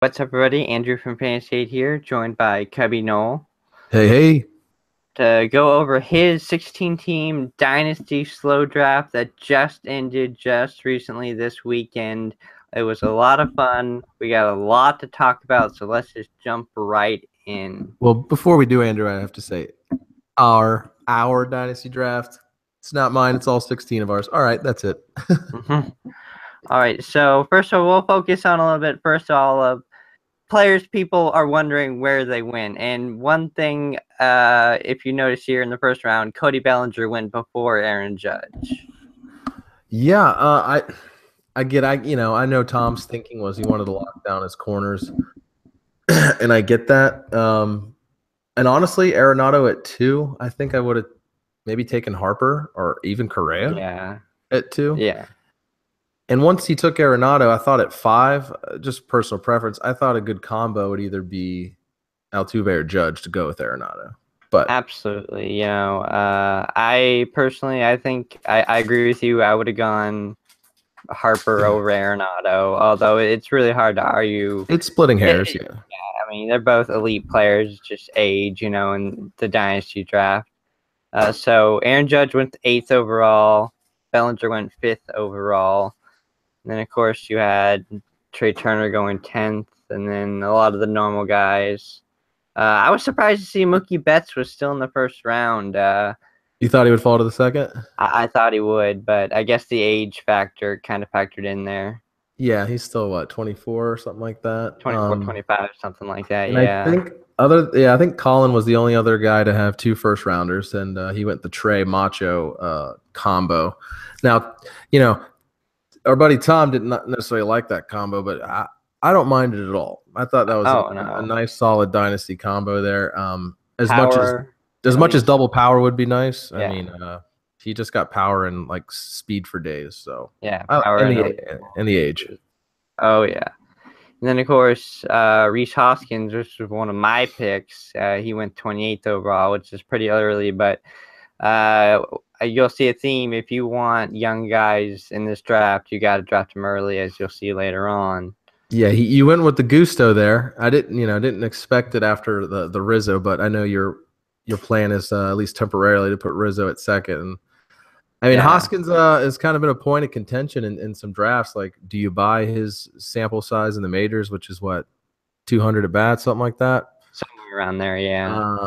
What's up, everybody? Andrew from Fantasy 8 here, joined by Cubby Knoll, Hey, hey. to go over his 16-team Dynasty Slow Draft that just ended just recently this weekend. It was a lot of fun. We got a lot to talk about, so let's just jump right in. Well, before we do, Andrew, I have to say our dynasty draft. It's not mine. It's all 16 of ours. All right, that's it. All right, so first of all, we'll focus on a little bit, first of all, of players people are wondering where they went. And one thing, if you notice here in the first round, Cody Bellinger went before Aaron Judge. Yeah, I know Tom's thinking was he wanted to lock down his corners, and I get that. And honestly, Arenado at 2, I think I would have maybe taken Harper or even Correa Yeah. at 2. Yeah. And once he took Arenado, I thought at 5, just personal preference, I thought a good combo would either be Altuve or Judge to go with Arenado. But Absolutely. I personally, I think I agree with you. I would have gone Harper over Arenado, although it's really hard to argue. it's splitting hairs, yeah. I mean, they're both elite players, just age, in the dynasty draft. So Aaron Judge went 8th overall. Bellinger went 5th overall. And then, of course, you had Trey Turner going 10th, and then a lot of the normal guys. I was surprised to see Mookie Betts was still in the first round. You thought he would fall to the second? I thought he would, but I guess the age factor kind of factored in there. Yeah, he's still what, 24 or something like that. 24, 25, something like that. And Yeah. I think Colin was the only other guy to have 2 first rounders, and he went the Trey Macho combo. Now, our buddy Tom did not necessarily like that combo, but I don't mind it at all. I thought that was a nice, solid dynasty combo there. As much as double power would be nice. Yeah. I mean, he just got power and like speed for days. So yeah, power and the age. Oh yeah. And then of course, Rhys Hoskins, which was one of my picks. He went 28th overall, which is pretty early, but you'll see a theme. If you want young guys in this draft, you got to draft them early, as you'll see later on. Yeah, you went with the gusto there. I didn't expect it after the Rizzo, but I know your plan is at least temporarily to put Rizzo at second. And I mean, Hoskins has kind of been a point of contention in some drafts. Like, do you buy his sample size in the majors, which is what, 200 at bat, something like that? Somewhere around there, yeah.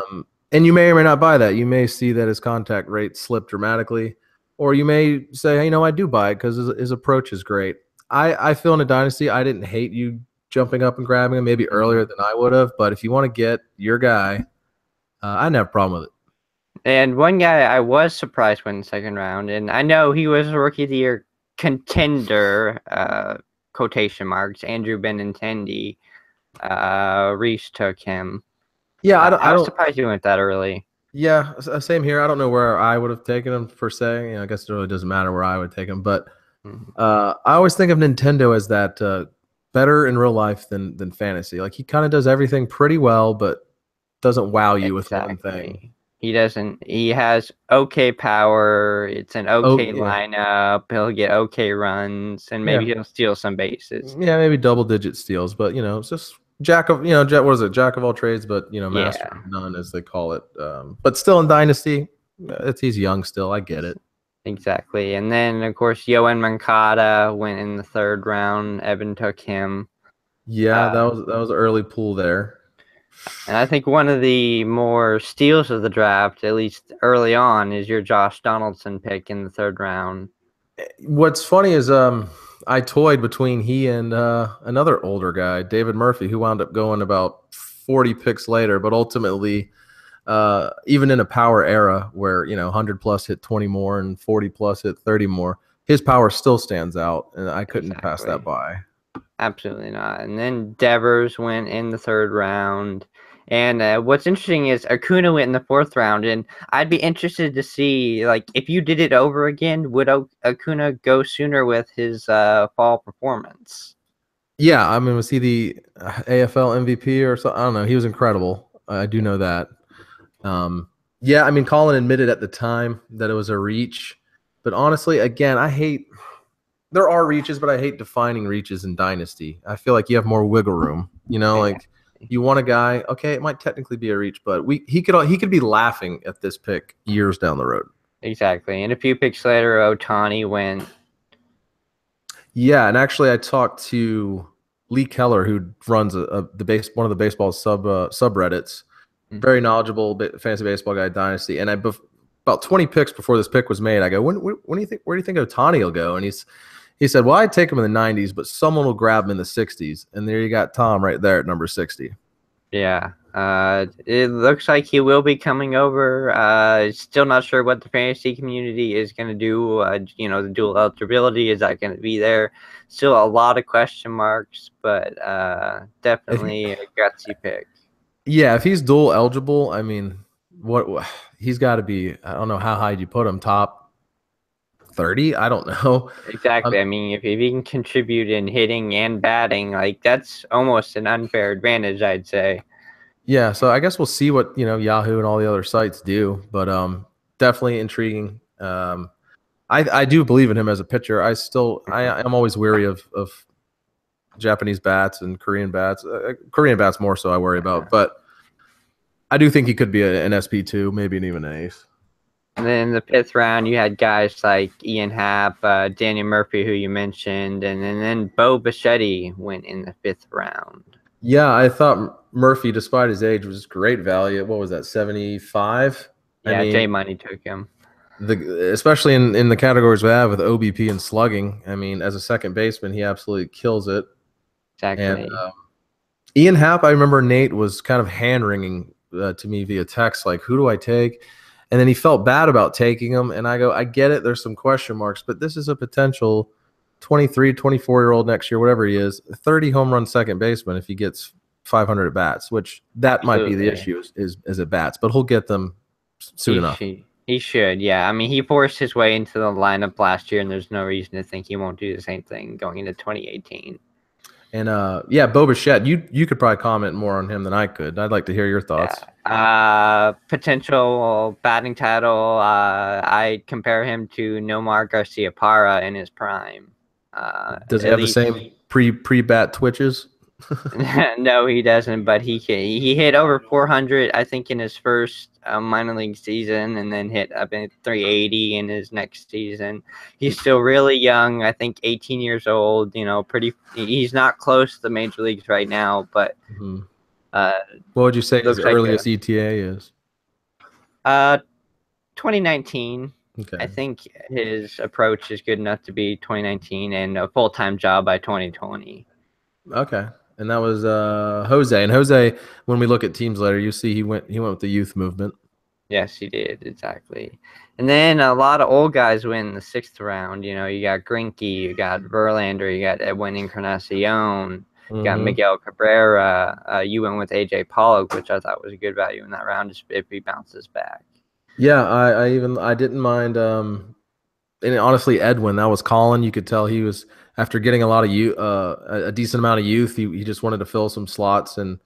And you may or may not buy that. You may see that his contact rate slipped dramatically, or you may say, hey, I do buy it because his approach is great. I feel in a dynasty, I didn't hate you jumping up and grabbing him maybe earlier than I would have, but if you want to get your guy, I didn't have a problem with it. And one guy I was surprised went in the second round, and I know he was a Rookie of the Year contender, quotation marks, Andrew Benintendi. Rhys took him. Yeah, I was surprised he went that early. Yeah, same here. I don't know where I would have taken him per se. I guess it really doesn't matter where I would take him, but I always think of Nintendo as that better in real life than fantasy. Like, he kind of does everything pretty well, but doesn't wow you with one thing. He doesn't. He has okay power. It's an okay lineup. He'll get okay runs, and maybe he'll steal some bases. Yeah, maybe double-digit steals, but it's just jack of what is it? Jack of all trades, but master of none, as they call it. But still in dynasty, he's young still. I get it. Exactly. And then, of course, Yoan Moncada went in the third round. Evan took him. Yeah, that was an early pool there. And I think one of the more steals of the draft, at least early on, is your Josh Donaldson pick in the third round. What's funny is I toyed between he and another older guy, David Murphy, who wound up going about 40 picks later, but ultimately – even in a power era where 100 plus hit 20 more and 40 plus hit 30 more, his power still stands out, and I couldn't pass that by. Absolutely not. And then Devers went in the third round, and what's interesting is Acuna went in the fourth round, and I'd be interested to see, like, if you did it over again, would Acuna go sooner with his fall performance? Yeah, I mean, was he the AFL MVP or something? I don't know. He was incredible. I do know that. Yeah, I mean, Colin admitted at the time that it was a reach, but honestly, again, there are reaches, but I hate defining reaches in Dynasty. I feel like you have more wiggle room. You know, like you want a guy. Okay, it might technically be a reach, but he could be laughing at this pick years down the road. Exactly. And a few picks later, Ohtani went. Yeah, and actually, I talked to Lee Keller, who runs one of the baseball subreddits. Very knowledgeable fantasy baseball guy, Dynasty. And about 20 picks before this pick was made, I go, when do you think, where do you think Ohtani will go? And he said, well, I'd take him in the 90s, but someone will grab him in the 60s. And there you got Tom right there at number 60. Yeah. It looks like he will be coming over. Still not sure what the fantasy community is going to do. The dual eligibility, is that going to be there? Still a lot of question marks, but definitely a gutsy pick. Yeah, if he's dual eligible, I mean, what he's got to be. I don't know how high you put him. Top 30? I don't know. Exactly. I mean, if he can contribute in hitting and batting, like that's almost an unfair advantage, I'd say. Yeah, so I guess we'll see what Yahoo and all the other sites do, but definitely intriguing. I do believe in him as a pitcher. I'm always weary of Japanese bats and Korean bats. Korean bats more so I worry about, but I do think he could be an SP2, maybe even an ace. And then in the 5th round, you had guys like Ian Happ, Daniel Murphy, who you mentioned, and then Bo Bichette went in the 5th round. Yeah, I thought Murphy, despite his age, was great value. What was that, 75? Yeah, J Money took him. Especially in the categories we have with OBP and slugging. I mean, as a second baseman, he absolutely kills it. Exactly. And Ian Happ, I remember Nate was kind of hand-wringing to me via text, like, who do I take? And then he felt bad about taking him. And I go, I get it. There's some question marks, but this is a potential 23, 24-year-old next year, whatever he is, 30 home run second baseman if he gets 500 at bats, which that might be the issue is at bats, but he'll get them soon enough. He should, yeah. I mean, he forced his way into the lineup last year, and there's no reason to think he won't do the same thing going into 2018. And Bo Bichette, you could probably comment more on him than I could. I'd like to hear your thoughts. Yeah. Potential batting title. I compare him to Nomar Garciaparra in his prime. Does he have the same pre-bat twitches? No, he doesn't. But he hit over 400, I think, in his first minor league season, and then hit up in 380 in his next season. He's still really young. I think 18 years old. He's not close to the major leagues right now. But what would you say his earliest ETA is? 2019. Okay. I think his approach is good enough to be 2019 and a full-time job by 2020. Okay. And that was Jose. And Jose, when we look at teams later, you see he went with the youth movement. Yes, he did, exactly. And then a lot of old guys win in the 6th round. You got Greinke, you got Verlander, you got Edwin Encarnacion, you got Miguel Cabrera. You went with AJ Pollock, which I thought was a good value in that round if he bounces back. Yeah, I didn't mind. And honestly, Edwin, that was Colin. You could tell he was, after getting a lot of a decent amount of youth, he just wanted to fill some slots. And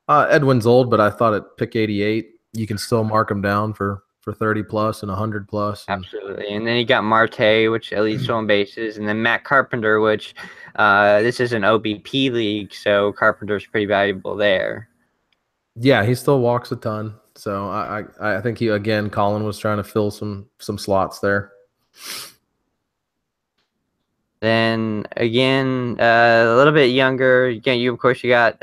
Edwin's old, but I thought at pick 88, you can still mark him down for 30 plus and 100 plus. Absolutely. And then you got Marte, which at least stolen bases, and then Matt Carpenter, which this is an OBP league, so Carpenter's pretty valuable there. Yeah, he still walks a ton. So I think Colin was trying to fill some slots there. Then again, a little bit younger. Again, you got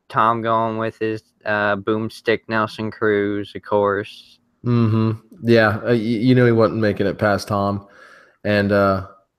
Tom going with his boomstick Nelson Cruz, of course. Yeah, you knew he wasn't making it past Tom, and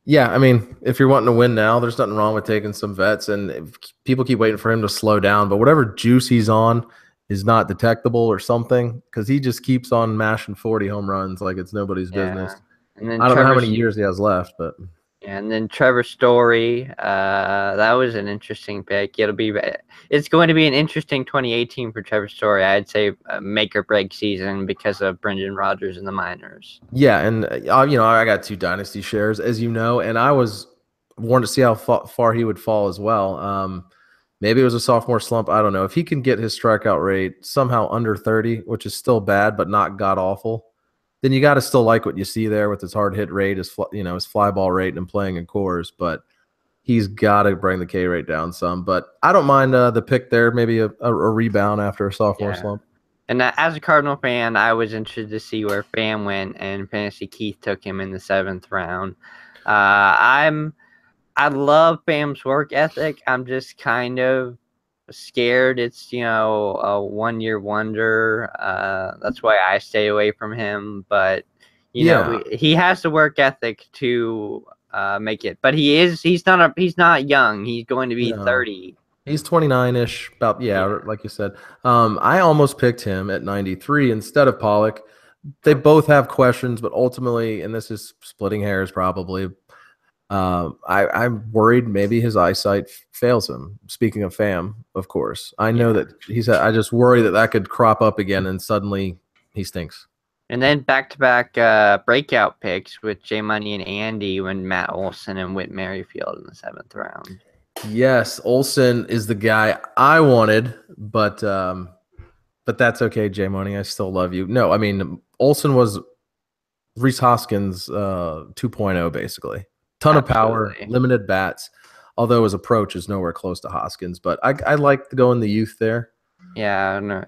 yeah, I mean, if you're wanting to win now, there's nothing wrong with taking some vets, and people keep waiting for him to slow down. But whatever juice he's on is not detectable or something, because he just keeps on mashing 40 home runs like it's nobody's business. And then I don't know how many years he has left, but and then Trevor Story, that was an interesting pick. It's going to be an interesting 2018 for Trevor Story. I'd say a make or break season because of Brendan Rodgers in the minors. Yeah, and I got 2 dynasty shares, as you know, and I was wanted to see how far he would fall as well. Maybe it was a sophomore slump. I don't know. If he can get his strikeout rate somehow under 30, which is still bad but not god awful, then you got to still like what you see there with his hard hit rate, his fly ball rate, and playing in cores. But he's got to bring the K rate down some. But I don't mind the pick there. Maybe a rebound after a sophomore slump. And as a Cardinal fan, I was interested to see where Pham went, and Fantasy Keith took him in the 7th round. I love Pham's work ethic. I'm just kind of scared it's, a 1-year wonder. That's why I stay away from him. But know, he has the work ethic to make it. But he's not young. He's going to be 30. He's 29-ish, about like you said. I almost picked him at 93 instead of Pollock. They both have questions, but ultimately, and this is splitting hairs probably, I'm worried maybe his eyesight fails him. Speaking of Pham, of course. I know that I just worry that could crop up again and suddenly he stinks. And then back-to-back breakout picks with J Money and Andy when Matt Olson and Whit Merrifield in the 7th round. Yes, Olson is the guy I wanted, but that's okay, J Money. I still love you. No, I mean Olson was Rhys Hoskins 2.0 basically. Ton of power, limited bats. Although his approach is nowhere close to Hoskins, but I like to go in the youth there. Yeah, no.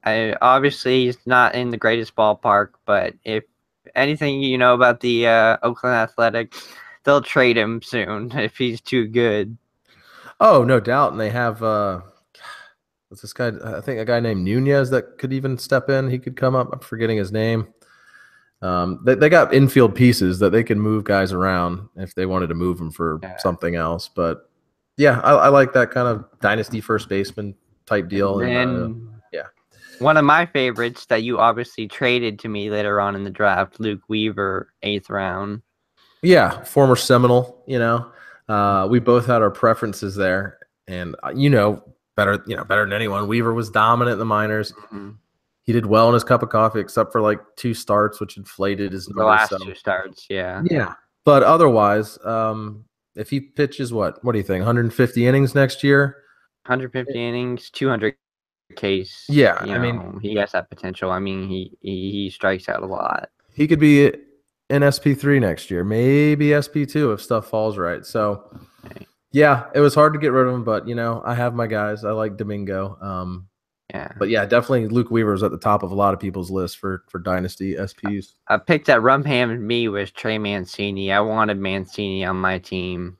I obviously he's not in the greatest ballpark, but if anything you know about the Oakland Athletics, they'll trade him soon if he's too good. Oh, no doubt. And they have what's this guy? I think a guy named Nunez that could even step in. He could come up. I'm forgetting his name. They got infield pieces that they can move guys around if they wanted to move them for something else. But yeah, I like that kind of dynasty first baseman type deal. And one of my favorites that you obviously traded to me later on in the draft, Luke Weaver, 8th round. Yeah, former Seminole. We both had our preferences there, and better than anyone. Weaver was dominant in the minors. Mm-hmm. He did well in his cup of coffee, except for like 2 starts, which inflated his numbers. The last 2 starts, yeah. But otherwise, if he pitches what do you think? 150 innings next year? 150 innings, 200 Ks. Yeah, I mean, he has that potential. I mean, he strikes out a lot. He could be in SP3 next year, maybe SP2 if stuff falls right. So, yeah, it was hard to get rid of him, but I have my guys. I like Domingo. But yeah, definitely Luke Weaver is at the top of a lot of people's list for dynasty SPs. I picked that Rumham and me was Trey Mancini. I wanted Mancini on my team.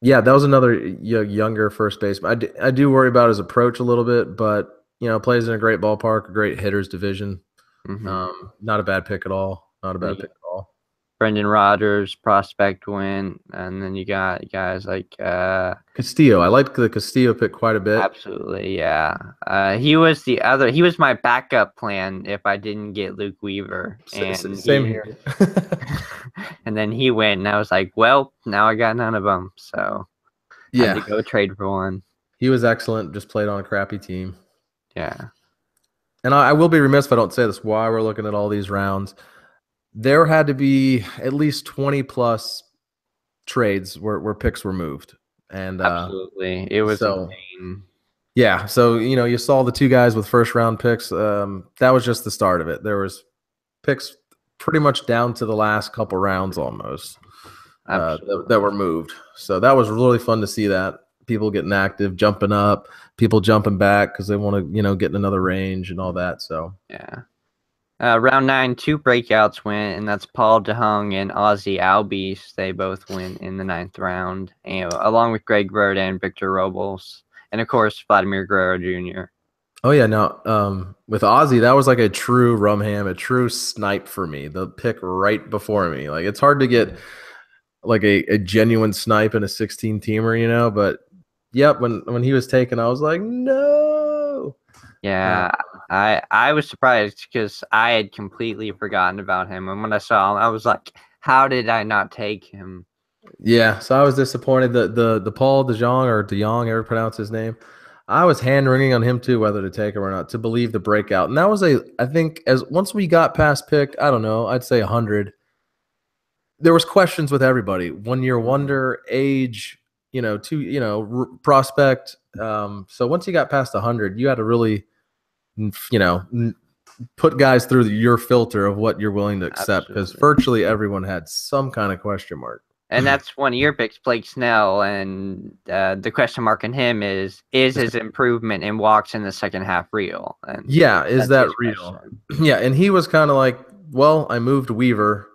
Yeah, that was another younger first baseman. I do worry about his approach a little bit, but plays in a great ballpark, a great hitters division. Mm-hmm. Not a bad pick at all. Not a bad pick at all. Brendan Rodgers prospect win, and then you got guys like Castillo. I liked the Castillo pick quite a bit. Absolutely, yeah. He was my backup plan if I didn't get Luke Weaver. And same here. And then he went, and I was like, well, now I got none of them, so I had to go trade for one. He was excellent. Just played on a crappy team. Yeah. And I will be remiss if I don't say this. While we're looking at all these rounds, there had to be at least 20 plus trades where picks were moved. And absolutely, it was insane. Yeah, so you saw the 2 guys with first round picks. That was just the start of it. There was picks pretty much down to the last couple rounds almost that were moved. So that was really fun to see that. People getting active, jumping up, people jumping back because they want to, get in another range and all that. So yeah. Round 9, 2 breakouts went, and that's Paul DeHung and Ozzy Albies. They both went in the 9th round, and along with Greg Bird and Victor Robles, and of course Vladimir Guerrero Jr. Oh yeah, no. With Ozzy, that was like a true Rumham, a true snipe for me. The pick right before me. Like it's hard to get like a genuine snipe in a 16-teamer, But yep, when he was taken, I was like, no. Yeah, I was surprised because I had completely forgotten about him, and when I saw him, I was like, how did I not take him? Yeah, so I was disappointed that the Paul DeJong or DeJong, ever pronounce his name. I was hand-wringing on him too, whether to take him or not, to believe the breakout. And that was I think once we got past pick, I don't know, I'd say 100. There was questions with everybody. 1-year wonder, age, prospect. So once you got past 100, you had to really, put guys through your filter of what you're willing to accept, because virtually everyone had some kind of question mark. And that's one of your picks, Blake Snell, and the question mark on him is his improvement in walks in the second half real? And Yeah, is that his real? question. Yeah, and he was kind of like, well, I moved Weaver.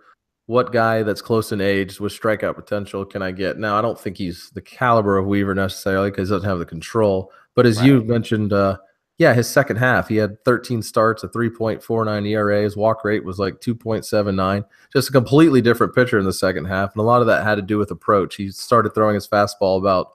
What guy that's close in age with strikeout potential can I get? Now, I don't think he's the caliber of Weaver necessarily because he doesn't have the control. But as you mentioned, yeah, his second half, he had 13 starts, a 3.49 ERA. His walk rate was like 2.79. Just a completely different pitcher in the second half. And a lot of that had to do with approach. He started throwing his fastball about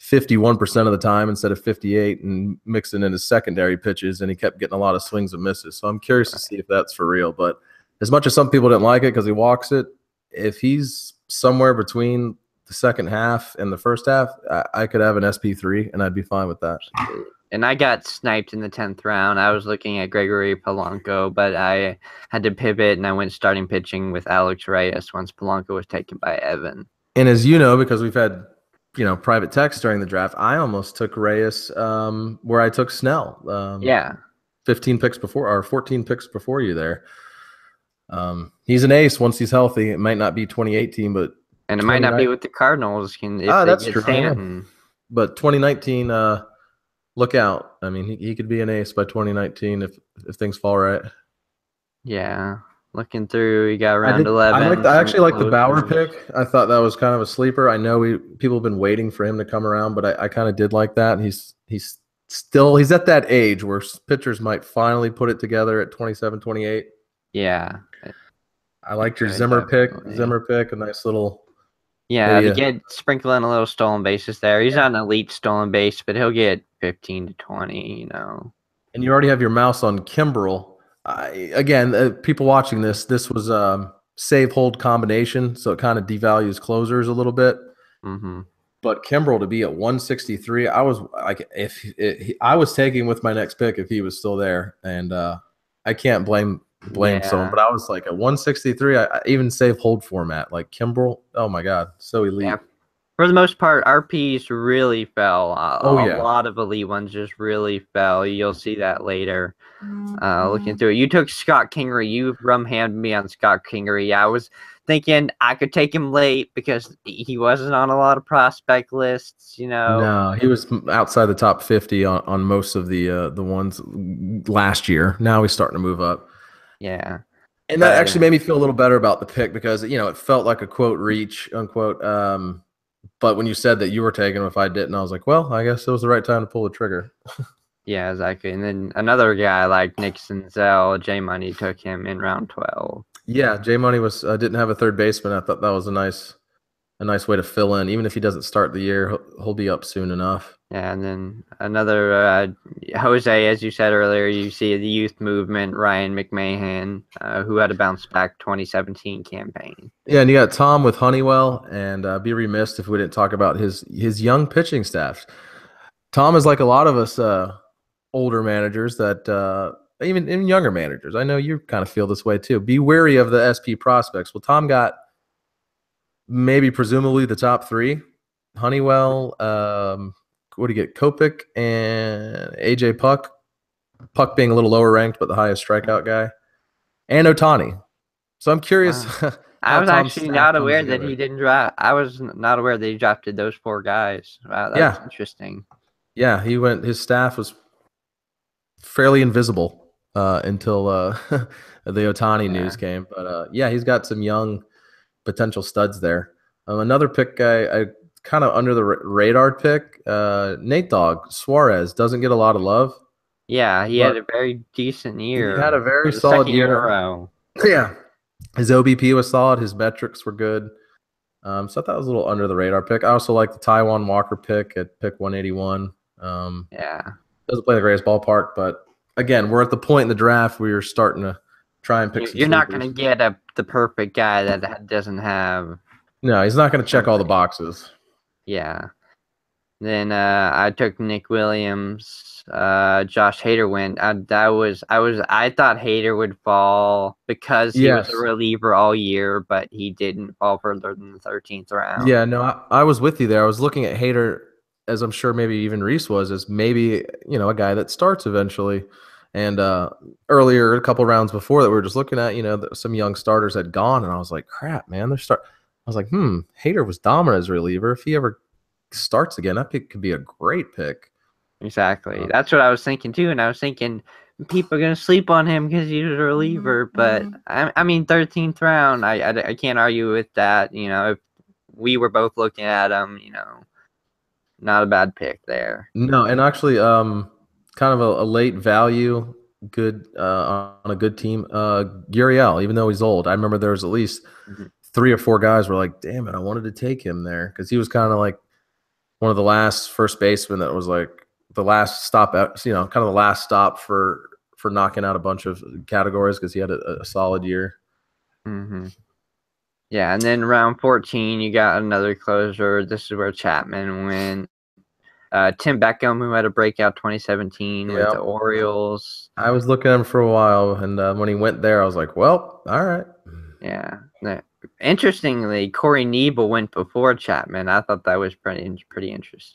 51% of the time instead of 58 and mixing in his secondary pitches, and he kept getting a lot of swings and misses. So I'm curious to see if that's for real. But as much as some people didn't like it because he walks it, if he's somewhere between the second half and the first half, I could have an SP3 and I'd be fine with that. And I got sniped in the 10th round. I was looking at Gregory Polanco, but I had to pivot and I went starting pitching with Alex Reyes once Polanco was taken by Evan. And as you know, because we've had private text during the draft, I almost took Reyes where I took Snell. Yeah. 15 picks before or 14 picks before you there. He's an ace once he's healthy. It might not be 2018, but it might not be with the Cardinals. That's true. Stanton. But 2019, look out. I mean, he could be an ace by 2019 if things fall right. Yeah. Looking through, you got round 11. I actually like the Bauer pick. I thought that was kind of a sleeper. I know people have been waiting for him to come around, but I kind of did like that. He's at that age where pitchers might finally put it together at 27, 28. Yeah. I liked your Zimmer pick. A nice little. Yeah, to get sprinkling a little stolen bases there. He's not an elite stolen base, but he'll get 15 to 20, And you already have your mouse on Kimbrel. Again, people watching this was save hold combination, so it kind of devalues closers a little bit. Mm-hmm. But Kimbrel to be at 163, I was like, I was taking with my next pick if he was still there, and I can't blame someone. But I was like at 163, I even save hold format like Kimbrel. Oh my God, so elite. Yeah. For the most part, RPs really fell. A lot of elite ones just really fell. You'll see that later. Looking through it, you took Scott Kingery. You rum-hammed me on Scott Kingery. I was thinking I could take him late because he wasn't on a lot of prospect lists. No, he was outside the top 50 on most of the ones last year. Now he's starting to move up. Yeah. And that actually made me feel a little better about the pick because, it felt like a quote reach, unquote. But when you said that you were taking him, if I didn't, I was like, well, I guess it was the right time to pull the trigger. Yeah, exactly. And then another guy like Nick Senzel, J Money took him in round 12. Yeah, J Money didn't have a third baseman. I thought that was a nice way to fill in. Even if he doesn't start the year, he'll be up soon enough. Yeah, and then another Jose, as you said earlier, you see the youth movement, Ryan McMahon, who had a bounce back 2017 campaign. Yeah, and you got Tom with Honeywell, and be remiss if we didn't talk about his young pitching staff. Tom is like a lot of us older managers that even younger managers. I know you kind of feel this way too. Be wary of the SP prospects. Well, Tom got presumably the top three. Honeywell, what do you get? Kopech and AJ Puck. Puck being a little lower ranked, but the highest strikeout guy. And Ohtani. So I'm curious. Wow. I was actually not aware that he didn't draft. I was not aware that he drafted those four guys. Wow, that's interesting. Yeah, his staff was fairly invisible until the Ohtani news came. But he's got some young potential studs there. Another pick I kind of under the radar pick, Nate Dogg Suarez doesn't get a lot of love. Yeah, he had a very decent year. He had a very solid year in a row. Yeah, his OBP was solid. His metrics were good. So I thought it was a little under the radar pick. I also like the Taijuan Walker pick at pick 181. Doesn't play the greatest ballpark, but again, we're at the point in the draft where you're starting to try and pick. You're not going to get the perfect guy that doesn't have. No, he's not going to check all the boxes. Yeah. Then I took Nick Williams. Josh Hader went. I thought Hader would fall because he was a reliever all year, but he didn't fall further than the 13th round. Yeah, no, I was with you there. I was looking at Hader, as I'm sure maybe even Reese was, as maybe a guy that starts eventually. And earlier, a couple rounds before that, we were just looking at some young starters had gone, and I was like, crap, man, they're was like, Hader was dominant as a reliever. If he ever starts again, that pick could be a great pick. Exactly. That's what I was thinking too, and I was thinking people are gonna sleep on him because he's a reliever. But I mean, 13th round, I can't argue with that. If we were both looking at him, not a bad pick there. No, and actually, kind of a late value, good on a good team. Gurriel, even though he's old, I remember there was at least 3 or 4 guys were like, "Damn it, I wanted to take him there," because he was kind of like one of the last first basemen that was like the last stop out, kind of the last stop for knocking out a bunch of categories because he had a solid year. Yeah, and then round 14, you got another closer. This is where Chapman went. Tim Beckham, who had a breakout 2017 with the Orioles. I was looking at him for a while, and when he went there, I was like, well, all right. Yeah. Interestingly, Corey Knebel went before Chapman. I thought that was pretty interesting.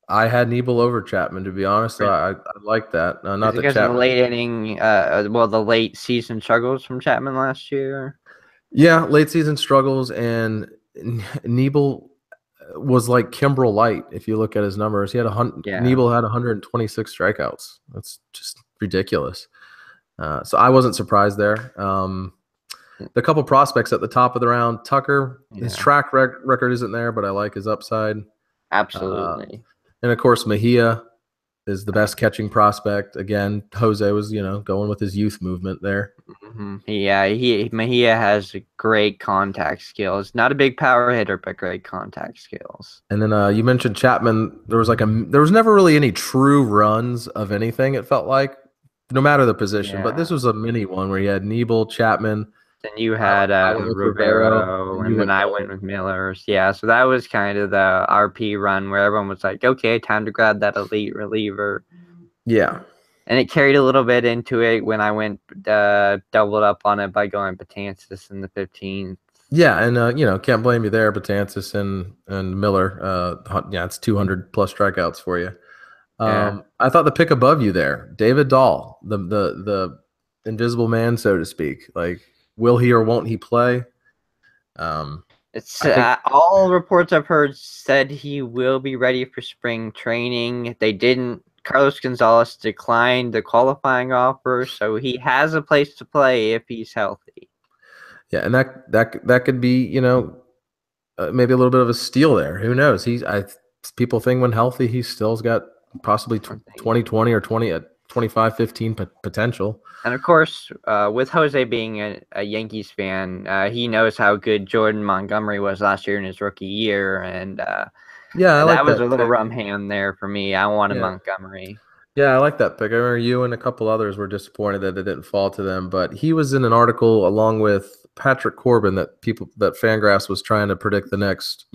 I had Knebel over Chapman, to be honest. So I like that. Not because that of the late inning, the late season struggles from Chapman last year. Yeah, late season struggles, and Knebel was like Kimbrel light. If you look at his numbers, Knebel had 126 strikeouts. That's just ridiculous. So I wasn't surprised there. The couple prospects at the top of the round, Tucker, his track record isn't there, but I like his upside. Absolutely. And of course, Mejia is the best catching prospect. Again, Jose was, going with his youth movement there. Yeah, Mejia has great contact skills. Not a big power hitter, but great contact skills. And then you mentioned Chapman. There was never really any true runs of anything. It felt like, no matter the position. But this was a mini one where you had Knebel, Chapman. Then you had Rivero, and then I went with Miller. Yeah, so that was kind of the RP run where everyone was like, okay, time to grab that elite reliever. Yeah. And it carried a little bit into it when I went doubled up on it by going Betances in the 15th. Yeah, and can't blame you there, Betances and Miller. It's 200 plus strikeouts for you. I thought the pick above you there, David Dahl, the invisible man, so to speak. Like, will he or won't he play? It's all reports I've heard said he will be ready for spring training. They didn't. Carlos Gonzalez declined the qualifying offer, so he has a place to play if he's healthy. Yeah, and that could be, maybe a little bit of a steal there. Who knows? People think when healthy, he still's got possibly 2020 or 25-15 potential. And of course, with Jose being a Yankees fan, he knows how good Jordan Montgomery was last year in his rookie year, and that was a little rum hand there for me. I wanted Montgomery. Yeah, I like that pick. I remember you and a couple others were disappointed that it didn't fall to them, but he was in an article along with Patrick Corbin that Fangraphs was trying to predict the next,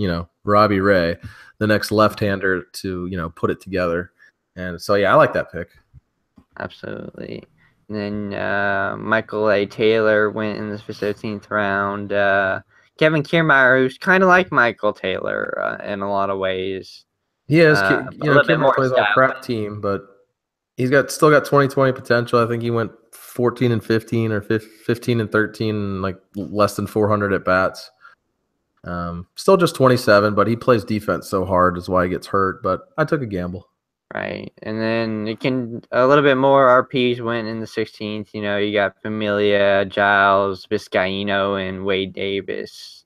Robbie Ray, the next left-hander to, put it together. And so, yeah, I like that pick. Absolutely. And then Michael A. Taylor went in the 15th round. Kevin Kiermaier, who's kind of like Michael Taylor in a lot of ways. He is, Kiermaier plays on a crap team, but he's still got 2020 potential. I think he went 14-15 or 15-13, like less than 400 at bats. Still just 27, but he plays defense so hard is why he gets hurt. But I took a gamble. Right, and then a little bit more RPs went in the 16th. You got Familia, Giles, Vizcaíno, and Wade Davis.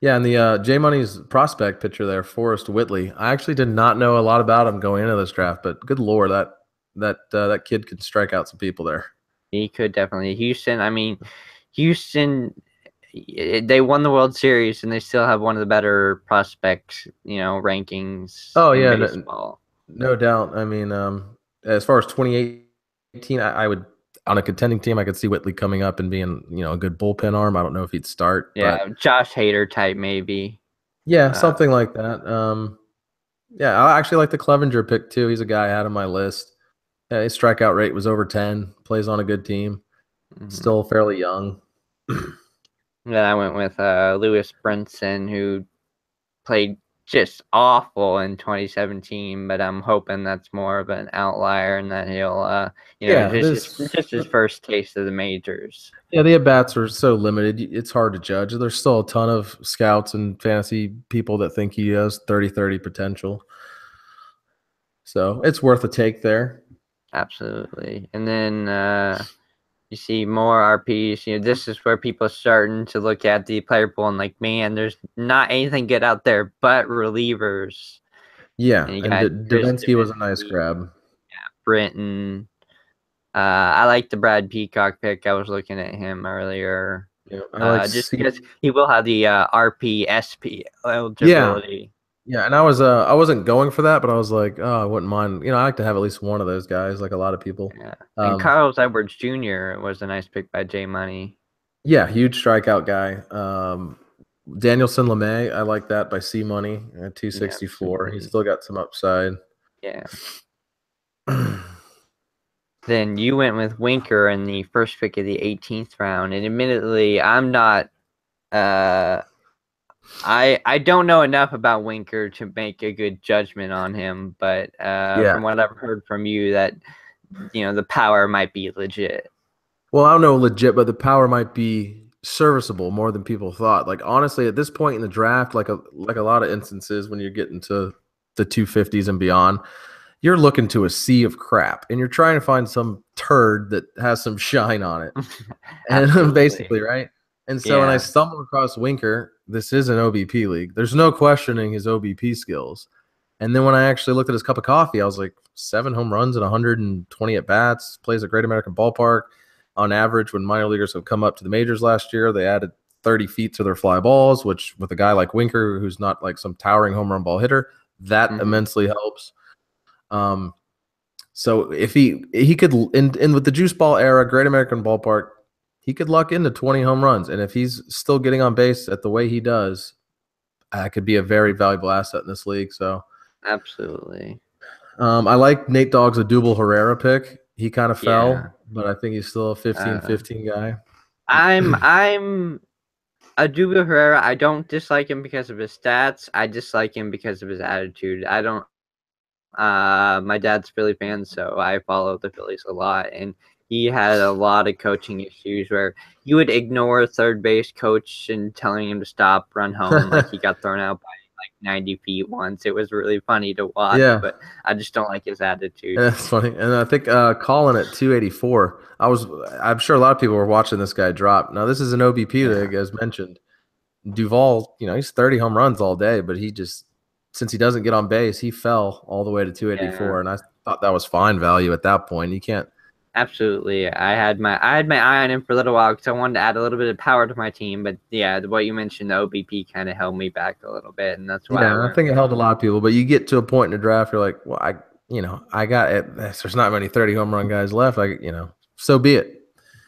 Yeah, and the J Money's prospect pitcher there, Forrest Whitley. I actually did not know a lot about him going into this draft, but good lord, that kid could strike out some people there. He could definitely. Houston, they won the World Series, and they still have one of the better prospects, rankings. Oh yeah, baseball. No doubt. I mean, as far as 2018, I would, on a contending team, I could see Whitley coming up and being, a good bullpen arm. I don't know if he'd start. Yeah, but Josh Hader type maybe. Yeah, something like that. Yeah, I actually like the Clevenger pick too. He's a guy I had on my list. His strikeout rate was over 10. Plays on a good team. Still fairly young. Then I went with Lewis Brinson, who played just awful in 2017, but I'm hoping that's more of an outlier and that he'll, just his first taste of the majors. Yeah, the at-bats are so limited. It's hard to judge. There's still a ton of scouts and fantasy people that think he has 30-30 potential. So it's worth a take there. Absolutely. And then you see more RPs. This is where people are starting to look at the player pool and like, man, there's not anything good out there but relievers. Yeah, and Davinsky was a nice grab. Yeah, Britton. I like the Brad Peacock pick. I was looking at him earlier. Yeah, just because he will have the RP-SP eligibility. Yeah, and I wasn't going for that, but I was like, oh, I wouldn't mind. I like to have at least one of those guys, like a lot of people. Yeah. And Carlos Edwards Jr. was a nice pick by J Money. Yeah, huge strikeout guy. Danielson LeMay, I like that by C Money at 264. He's still got some upside. Yeah. Then you went with Winker in the first pick of the 18th round, and admittedly, I'm not. I don't know enough about Winker to make a good judgment on him, but from what I've heard from you, that the power might be legit. Well, I don't know legit, but the power might be serviceable more than people thought. Like honestly, at this point in the draft, like a lot of instances when you're getting to the 250s and beyond, you're looking to a sea of crap, and you're trying to find some turd that has some shine on it, and basically, right? And so when I stumbled across Winker, this is an OBP league. There's no questioning his OBP skills. And then when I actually looked at his cup of coffee, I was like, 7 home runs and 120 at bats, plays at Great American Ballpark. On average, when minor leaguers have come up to the majors last year, they added 30 feet to their fly balls, which with a guy like Winker, who's not like some towering home run ball hitter, that immensely helps. So if he could, in with the juice ball era, Great American Ballpark, he could luck into 20 home runs. And if he's still getting on base at the way he does, could be a very valuable asset in this league. So absolutely. I like Nate Dogg's Odubel Herrera pick. He kind of fell, but I think he's still a 15-15 guy. I'm Odubel Herrera. I don't dislike him because of his stats. I dislike him because of his attitude. I don't. My dad's Philly fan, so I follow the Phillies a lot, and he had a lot of coaching issues where you would ignore a third base coach and telling him to stop, run home. Like he got thrown out by like 90 feet once. It was really funny to watch, but I just don't like his attitude. That's funny. And I think Colin at 284, I'm sure a lot of people were watching this guy drop. Now this is an OBP league, as mentioned. Duvall, he's 30 home runs all day, but he just, since he doesn't get on base, he fell all the way to 284. And I thought that was fine value at that point. You can't. Absolutely. I had my eye on him for a little while because I wanted to add a little bit of power to my team. But yeah, what you mentioned, the OBP kind of held me back a little bit, and that's why. Yeah, I think it held a lot of people. But you get to a point in the draft, you're like, well, I got it. There's not many 30 home run guys left. So be it.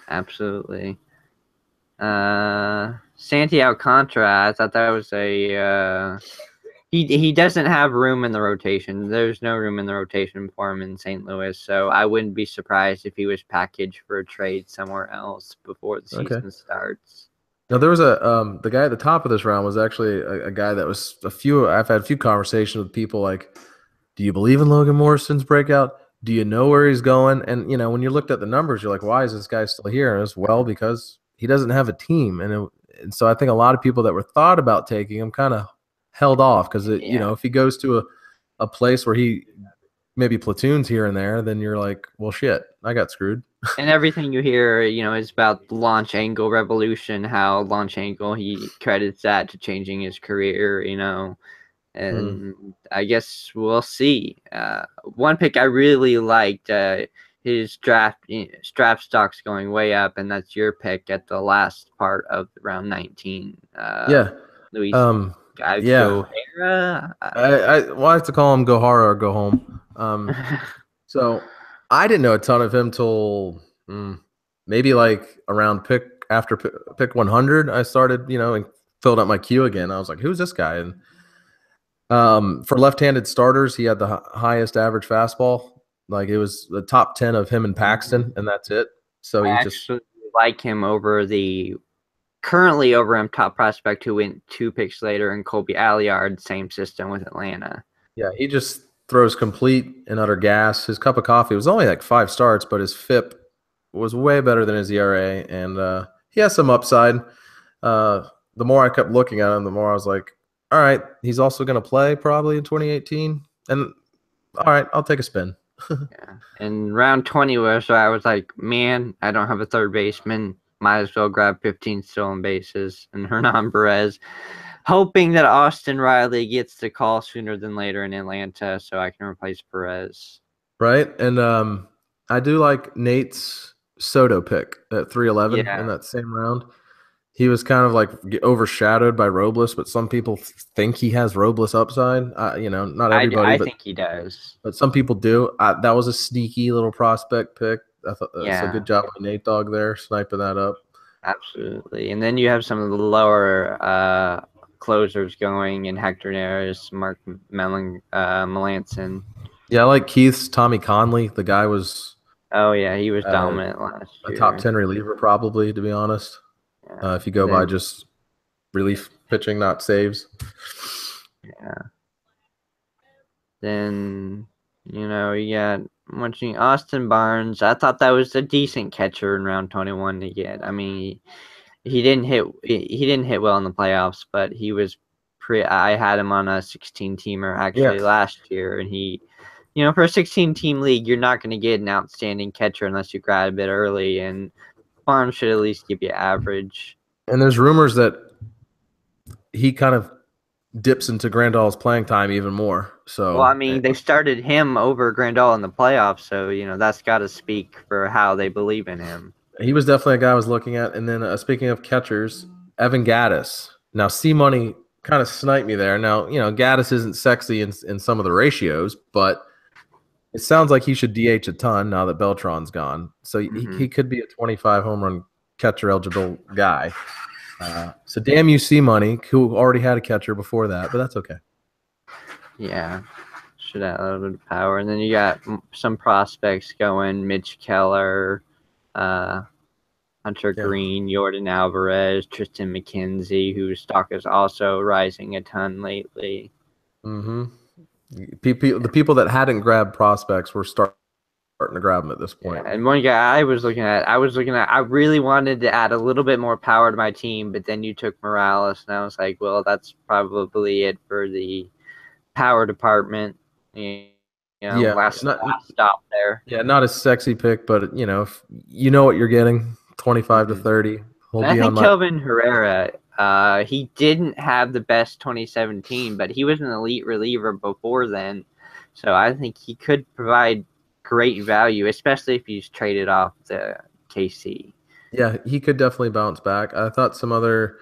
Absolutely. Santi Alcantara, I thought that was a. He doesn't have room in the rotation. There's no room in the rotation for him in St. Louis, so I wouldn't be surprised if he was packaged for a trade somewhere else before the season starts. Now there was the guy at the top of this round was actually a guy that was I've had a few conversations with people like, do you believe in Logan Morrison's breakout? Do you know where he's going? And when you looked at the numbers, you're like, why is this guy still here? And it's because he doesn't have a team, and so I think a lot of people that were thought about taking him kind of held off because if he goes to a place where he maybe platoons here and there, then you're like, well, shit, I got screwed. And everything you hear, is about the launch angle revolution, how launch angle, he credits that to changing his career, and I guess we'll see. One pick I really liked, his draft stock's going way up, and that's your pick at the last part of round 19. Luis Gohara. I like to call him Gohara or go home. So I didn't know a ton of him till maybe like around pick 100. I started, and filled up my queue again. I was like, who's this guy? And for left-handed starters, he had the highest average fastball. Like it was the top 10 of him and Paxton, and that's it. So I actually like him over the currently over him, top prospect who went 2 picks later, and Colby Alliard, same system with Atlanta. Yeah, he just throws complete and utter gas. His cup of coffee was only like 5 starts, but his FIP was way better than his ERA, and he has some upside. The more I kept looking at him, the more I was like, all right, he's also going to play probably in 2018. And all right, I'll take a spin. Yeah. And round 20 was so I was like, man, I don't have a third baseman. Might as well grab 15 stolen bases and Hernan Perez, hoping that Austin Riley gets the call sooner than later in Atlanta so I can replace Perez. Right. And I do like Nate's Soto pick at 311 in that same round. He was kind of like overshadowed by Robles, but some people think he has Robles upside. Not everybody. I think he does. But some people do. That was a sneaky little prospect pick. I thought so. Good job by Nate Dogg there, sniping that up. Absolutely. And then you have some of the lower closers going in Hector Neris, Mark Melanson. Yeah, I like Keith's Tommy Conley. The guy was. Oh yeah, he was dominant last year. A top 10 reliever, probably, to be honest. Yeah. If you go by just relief pitching, not saves. Yeah. Then you got watching Austin Barnes. I thought that was a decent catcher in round 21 to get. I mean, he didn't hit well in the playoffs, but he was I had him on a 16-teamer actually last year, and he, for a 16-team league, you're not going to get an outstanding catcher unless you grab a bit early, and Barnes should at least give you average. And there's rumors that he kind of dips into Grandal's playing time even more. So, well, I mean, they started him over Grandal in the playoffs, so that's got to speak for how they believe in him. He was definitely a guy I was looking at. And then speaking of catchers, Evan Gattis. Now, C-Money kind of sniped me there. Now, Gattis isn't sexy in some of the ratios, but it sounds like he should DH a ton now that Beltran's gone. So he could be a 25 home run catcher eligible guy. So damn you, C-Money, who already had a catcher before that, but that's okay. Yeah, should have a little bit of power. And then you got some prospects going: Mitch Keller, Hunter Green, Jordan Alvarez, Tristan McKenzie, whose stock is also rising a ton lately. Mm-hmm. The people that hadn't grabbed prospects were starting to grab them at this point. Yeah, and one guy I really wanted to add a little bit more power to my team, but then you took Morales, and I was like, well, that's probably it for the power department. Last stop there. Yeah, not a sexy pick, but if you know what you're getting, 25 to 30. I think Kelvin Herrera. He didn't have the best 2017, but he was an elite reliever before then, so I think he could provide great value, especially if he's traded off the KC. Yeah, he could definitely bounce back. I thought some other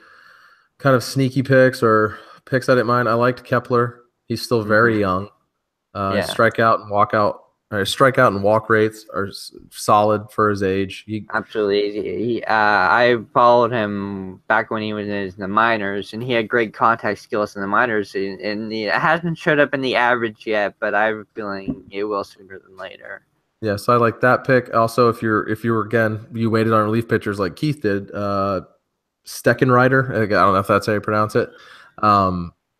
kind of sneaky picks or picks I didn't mind. I liked Kepler. He's still very young. Strikeout and walk rates are solid for his age. Absolutely. I followed him back when he was in the minors, and he had great contact skills in the minors, and it hasn't showed up in the average yet, but I have a feeling it will sooner than later. Yeah, so I like that pick. Also, if you were again, you waited on relief pitchers like Keith did, Steckenrider, I don't know if that's how you pronounce it.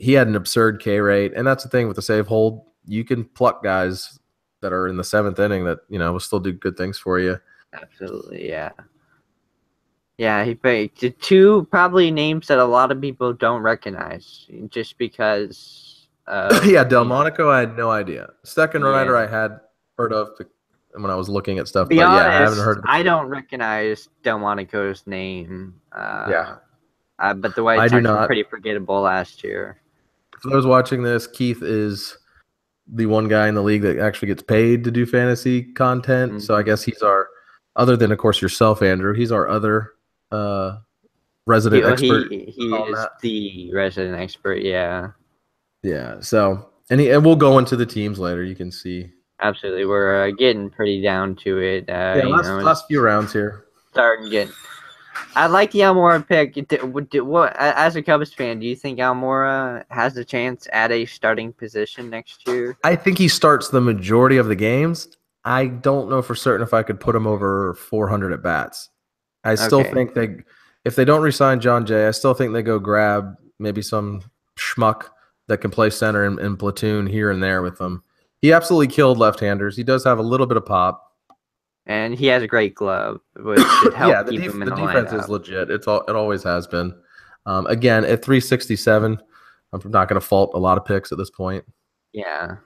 He had an absurd K rate, and that's the thing with the save hold. You can pluck guys that are in the 7th inning that will still do good things for you. Absolutely, yeah. Yeah, he picked 2 probably names that a lot of people don't recognize just because. Delmonico, I had no idea. Steckenrider, I had heard of when I was looking at stuff. But honest, I haven't heard of it. I don't recognize Delmonico's name. But the White Sox were pretty forgettable last year. For those watching this, Keith is the one guy in the league that actually gets paid to do fantasy content. Mm-hmm. So I guess he's our, other than of course yourself, Andrew, he's our other resident expert. He is the resident expert, yeah. Yeah. So and we'll go into the teams later. You can see. Absolutely, we're getting pretty down to it. Last few rounds here. Starting getting. I like the Almora pick. As a Cubs fan, do you think Almora has a chance at a starting position next year? I think he starts the majority of the games. I don't know for certain if I could put him over 400 at bats. I still think if they don't resign John Jay, I still think they go grab maybe some schmuck that can play center and platoon here and there with them. He absolutely killed left-handers. He does have a little bit of pop. And he has a great glove, which should help keep him in the defense lineup. is legit. It always has been. Again, at 367, I'm not going to fault a lot of picks at this point. Yeah.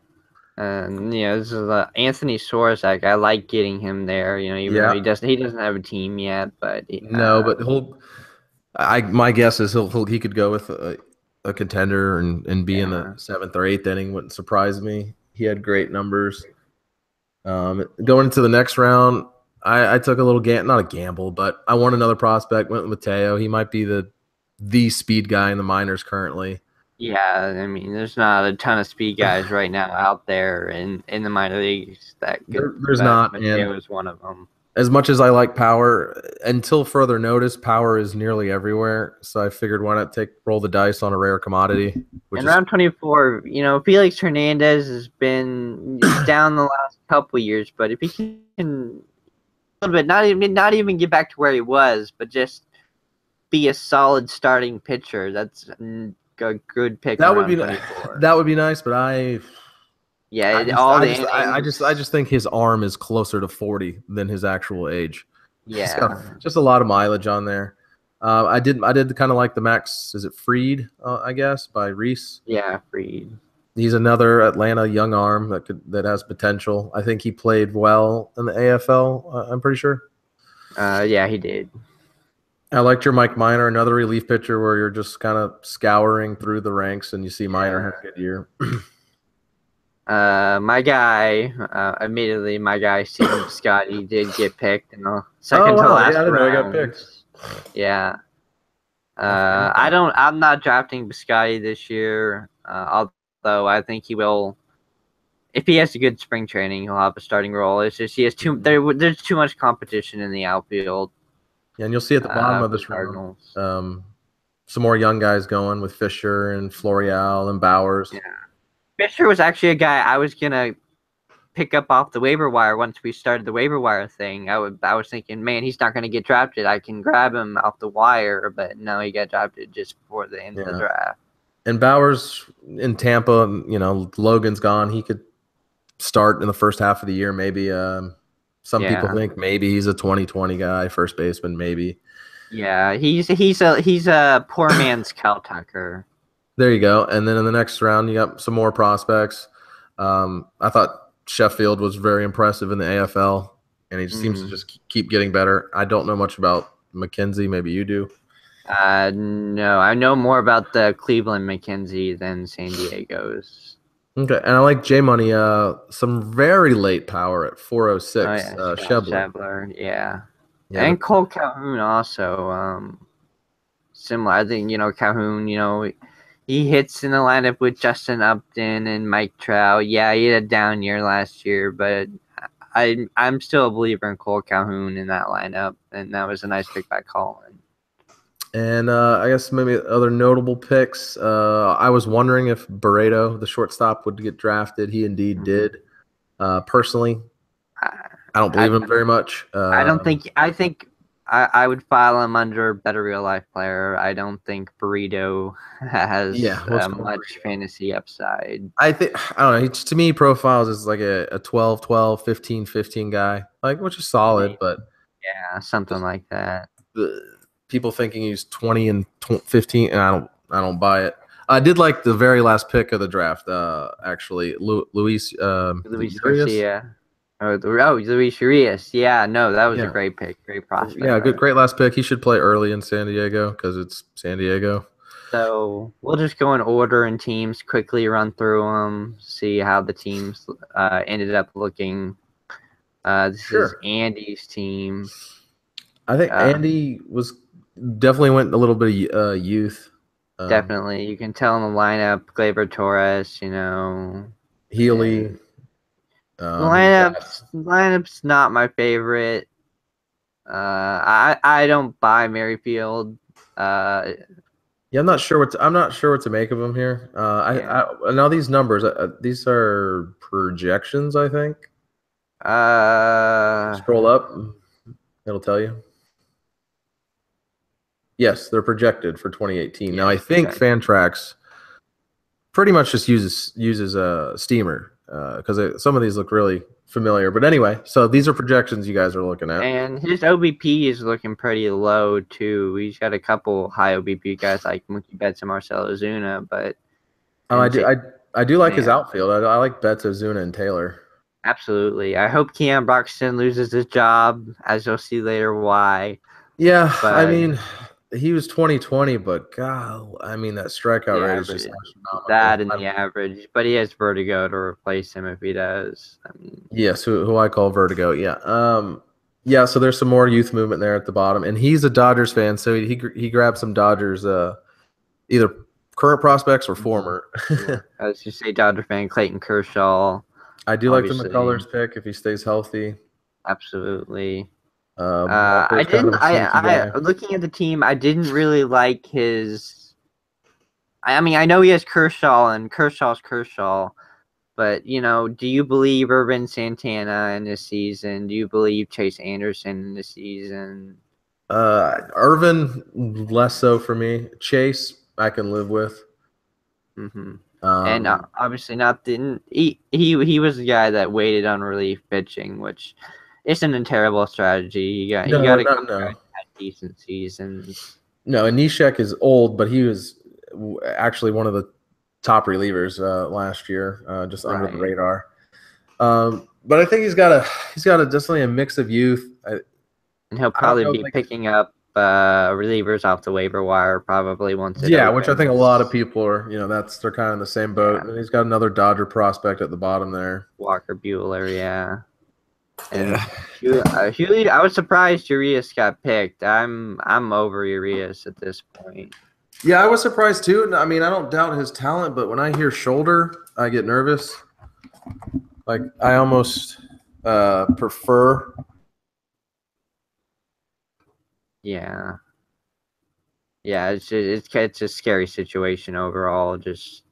And this is Anthony Swarzak. I like getting him there. Even though he doesn't have a team yet, but my guess is he could go with a contender and be in the 7th or 8th inning. Wouldn't surprise me. He had great numbers. Going into the next round, I took a little not a gamble, but I won another prospect. Went with Mateo. He might be the speed guy in the minors currently. Yeah, I mean, there's not a ton of speed guys right now out there in the minor leagues there's not. Mateo is one of them. As much as I like power, until further notice, power is nearly everywhere. So I figured why not roll the dice on a rare commodity. In round 24, Felix Hernandez has been down the last couple of years, but if he can a little bit, not even get back to where he was, but just be a solid starting pitcher, that's a good pick. That would be nice, but I just think his arm is closer to 40 than his actual age. Yeah, just a lot of mileage on there. I did kind of like the Max. Is it Fried? I guess by Reese. Yeah, Fried. He's another Atlanta young arm that has potential. I think he played well in the AFL. I'm pretty sure. Yeah, he did. I liked your Mike Minor, another relief pitcher where you're just kind of scouring through the ranks and you see Minor had a good year. Admittedly, my guy Steven Piscotty did get picked in the second to last round. I got picked. Yeah. I'm not drafting Piscotty this year. Although I think he will. If he has a good spring training, he'll have a starting role. It's just there's too much competition in the outfield. Yeah, and you'll see at the bottom of this round some more young guys going with Fisher and Florial and Bowers. Yeah. Fisher was actually a guy I was gonna pick up off the waiver wire once we started the waiver wire thing. I was thinking, man, he's not gonna get drafted. I can grab him off the wire, but no, he got drafted just before the end of the draft. And Bowers in Tampa, Logan's gone. He could start in the first half of the year, maybe. Some people think maybe he's a 2020 guy, first baseman, maybe. Yeah, he's a poor man's Cal Tucker. There you go. And then in the next round, you got some more prospects. I thought Sheffield was very impressive in the AFL, and he just seems to just keep getting better. I don't know much about McKenzie. Maybe you do. No, I know more about the Cleveland McKenzie than San Diego's. Okay, and I like J Money. Some very late power at 406. Shebler, yeah. And Cole Calhoun also. Similar. I think Calhoun. He hits in the lineup with Justin Upton and Mike Trout. Yeah, he had a down year last year, but I'm still a believer in Cole Calhoun in that lineup, and that was a nice pick by Colin. And I guess maybe other notable picks. I was wondering if Barreto, the shortstop, would get drafted. He indeed did. Personally, I don't believe him very much. I think I would file him under better real life player. I don't think Burrito has much fantasy upside. I don't know. To me, profiles is like a 12-12, 15-15 guy, which is solid, but yeah, something like that. People thinking he's 20 and 15, and I don't buy it. I did like the very last pick of the draft. Actually, Luis Garcia. Luis Urias. Yeah, no, that was a great pick. Great prospect. Yeah, great last pick. He should play early in San Diego because it's San Diego. So we'll just go in order and teams, quickly run through them, see how the teams ended up looking. This is Andy's team. I think Andy definitely went a little bit of youth. Definitely. You can tell in the lineup, Gleyber Torres, Healy. Lineup's not my favorite. I don't buy Merrifield. I'm not sure what to make of him here. I now these numbers, these are projections, I think. Scroll up, it'll tell you. Yes, they're projected for 2018. Now, Yeah, I think okay. Fantrax pretty much just uses a steamer because some of these look really familiar. But anyway, so these are projections you guys are looking at. And his OBP is looking pretty low too. He's got a couple high OBP guys like Mookie Betts and Marcell Ozuna, but Oh, and I do like his yeah, outfield. I like Betts, Ozuna, and Taylor. absolutely. I hope Keon Broxton loses his job, as you'll see later why. Yeah, I But mean, he was 2020, but God, I mean that strikeout the rate is just average, astronomical. that and the average, but he has vertigo to replace him if he does. I mean, Yes, who I call Vertigo. Yeah. Yeah. So there's some more youth movement there at the bottom, and he's a Dodgers fan, so he grabbed some Dodgers, either current prospects or former. as you say, Dodger fan Clayton Kershaw, I do like the obviously, McCullers pick if he stays healthy. absolutely. Walker's I kind of didn't. a sneaky guy. Looking at the team, I didn't really like his. I mean, I know he has Kershaw, and Kershaw's Kershaw, but do you believe Urban Santana in this season? Do you believe Chase Anderson in this season? Irvin, less so for me. Chase, I can live with. Mm-hmm. And Um, obviously not. Didn't he was the guy that waited on relief pitching, which isn't a terrible strategy. You got no, to no, no. had decent seasons. No, and Nishek is old, but he was actually one of the top relievers last year, just under the Right. radar. But I think he's got a definitely a mix of youth. And he'll I don't probably know, be like, picking up relievers off the waiver wire probably once it yeah, which I think a opens. lot of people are. They're kind of in the same boat. Yeah. And he's got another Dodger prospect at the bottom there. Walker Bueller, yeah. And Yeah. I was surprised Urias got picked. I'm over Urias at this point. Yeah, I was surprised too. I mean, I don't doubt his talent, but when I hear shoulder, I get nervous. Like I almost prefer. Yeah. Yeah, it's a scary situation overall, just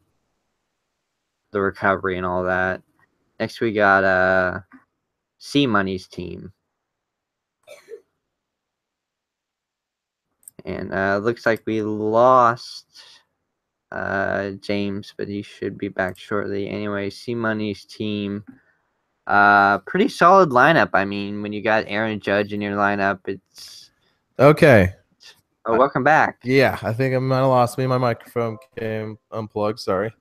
the recovery and all that. Next we got C Money's team. And looks like we lost James, but he should be back shortly. Anyway, C Money's team, pretty solid lineup. I mean, when you got Aaron Judge in your lineup, it's Okay. oh, welcome back. Yeah, I think I might have lost me. My microphone came unplugged. Sorry.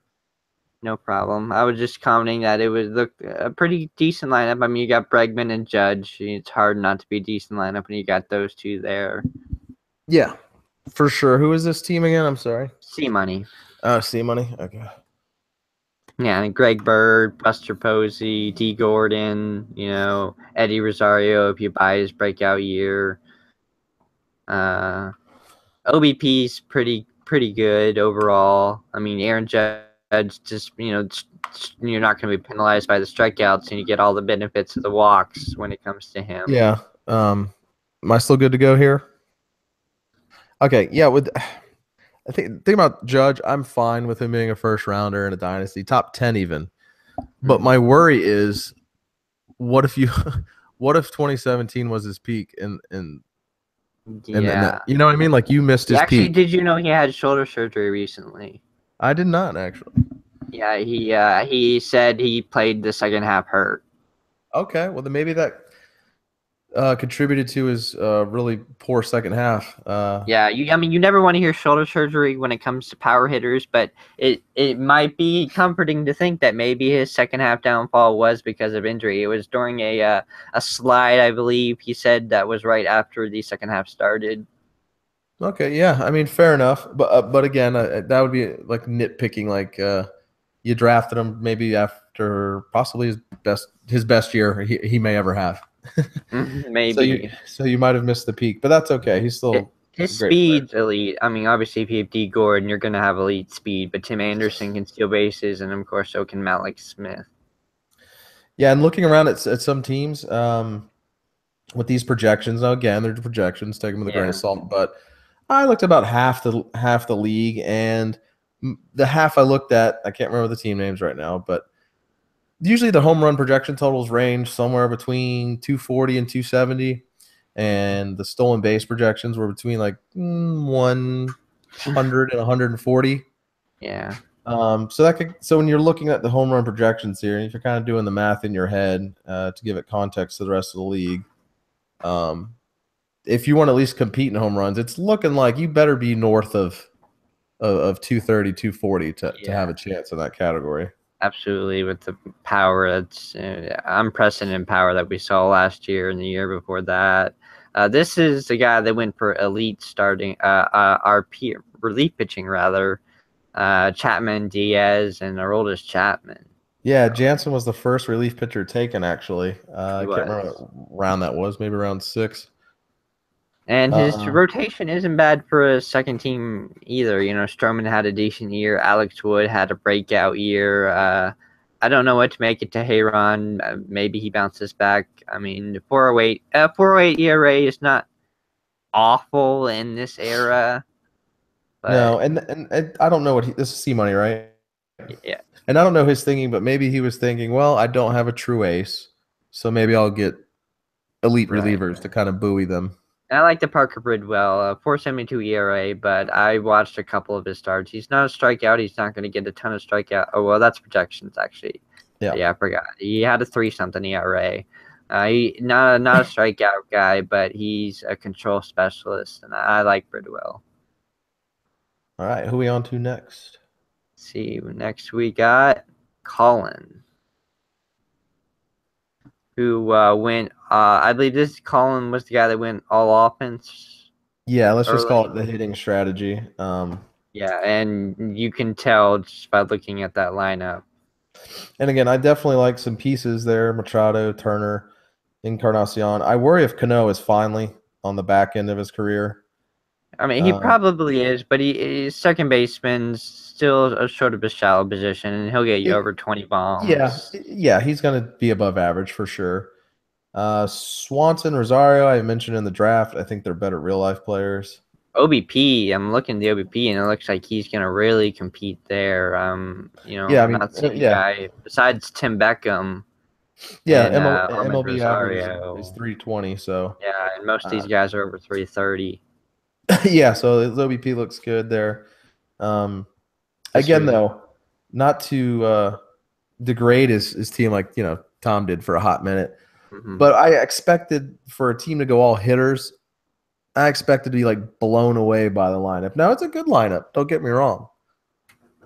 No problem. I was just commenting that it was a pretty decent lineup. I mean, you got Bregman and Judge. It's hard not to be a decent lineup when you got those two there. Yeah, for sure. Who is this team again? I'm sorry. C Money. Oh, C Money. Okay. Yeah, and Greg Bird, Buster Posey, D. Gordon, Eddie Rosario if you buy his breakout year. OBP's pretty good overall. I mean, Aaron Judge just you're not going to be penalized by the strikeouts, and you get all the benefits of the walks when it comes to him. Yeah. Am I still good to go here? Okay. Yeah. I think about Judge, I'm fine with him being a first rounder in a dynasty, top 10 even. But my worry is, what if 2017 was his peak and yeah, you know what I mean? Like you missed his actually, peak. did you know he had shoulder surgery recently? I did not actually. Yeah, he said he played the second half hurt. Okay, well then maybe that contributed to his really poor second half. Yeah, I mean, you never want to hear shoulder surgery when it comes to power hitters, but it might be comforting to think that maybe his second half downfall was because of injury. It was during a slide, I believe he said, that was right after the second half started. Okay, yeah, I mean, fair enough, but again, that would be like nitpicking. Like you drafted him maybe after possibly his best year he may ever have. Maybe. So you might have missed the peak, but that's okay. He's still his great speed's elite. I mean, obviously, if you have D. Gordon, you're going to have elite speed, but Tim Anderson can steal bases, and of course, so can Malik Smith. Yeah, and looking around at some teams with these projections, now again, they're projections, take them with a grain of salt, but I looked about half the league, and the half I looked at, I can't remember the team names right now, but usually the home run projection totals range somewhere between 240 and 270. and the stolen base projections were between like 100 and 140. Yeah. So when you're looking at the home run projections here, and if you're kind of doing the math in your head to give it context to the rest of the league, if you want to at least compete in home runs, it's looking like you better be north of 230, 240 to have a chance in that category. Absolutely, with the power that's unprecedented power that we saw last year and the year before that. This is the guy that went for elite starting RP relief pitching rather. Chapman, Diaz, and Aroldis Chapman. Yeah, Jansen was the first relief pitcher taken. Actually, I can't remember what round that was. Maybe round 6. And his rotation isn't bad for a second team either. You know, Stroman had a decent year. Alex Wood had a breakout year. I don't know what to make it to Heyron. Maybe he bounces back. I mean, the 4.08 ERA is not awful in this era. But no, and I don't know what this is C-Money, right? Yeah. And I don't know his thinking, but maybe he was thinking, well, I don't have a true ace, so maybe I'll get elite relievers to kind of buoy them. I like the Parker Bridwell, 4.72 ERA, but I watched a couple of his starts. He's not a strikeout. He's not going to get a ton of strikeout. Oh, well, that's projections, actually. Yeah, I forgot. He had a 3-something ERA. Not a strikeout guy, but he's a control specialist, and I like Bridwell. All right, who are we on to next? Let's see, next we got Colin, who went. I believe this Colin was the guy that went all offense. Yeah, let's just call it the hitting strategy. Yeah, and you can tell just by looking at that lineup. And again, I definitely like some pieces there: Machado, Turner, Encarnacion. I worry if Cano is finally on the back end of his career. I mean, he probably is, but he's second baseman's still a sort of a shallow position, and he'll get you over 20 bombs. Yeah, he's going to be above average for sure. Swanson, Rosario, I mentioned in the draft. I think they're better real-life players. OBP, I'm looking at the OBP, and it looks like he's going to really compete there. Not seeing a guy besides Tim Beckham. Yeah, and, MLB average is 320. So yeah, and most of these guys are over 330. Yeah, so the OBP looks good there. Again, though, not to degrade his team like Tom did for a hot minute, but I expected for a team to go all hitters. I expected to be like blown away by the lineup. Now it's a good lineup. Don't get me wrong,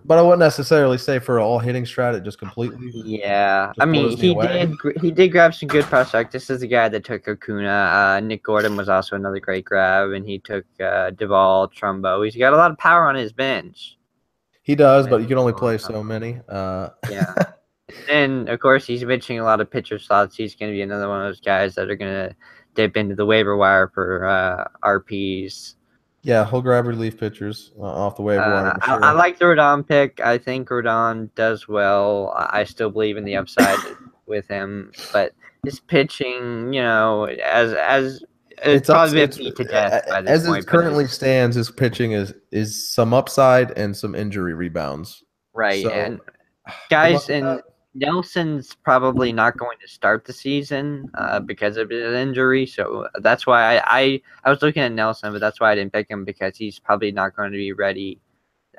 but I wouldn't necessarily say for all hitting strat it just completely. Yeah, I mean he did grab some good prospects. This is the guy that took Acuna. Nick Gordon was also another great grab, and he took Duvall, Trumbo. He's got a lot of power on his bench. He does, but you can only play so many. Yeah, and of course he's benching a lot of pitcher slots. He's going to be another one of those guys that are going to dip into the waiver wire for RPs. Yeah, he'll grab relief pitchers off the waiver wire. I like the Rodon pick. I think Rodon does well. I still believe in the upside with him, but his pitching, as it's probably been beat to death by this point. As it currently stands, his pitching is some upside and some injury rebounds. Right, so, and guys, and Nelson's probably not going to start the season because of his injury. So that's why I was looking at Nelson, but that's why I didn't pick him, because he's probably not going to be ready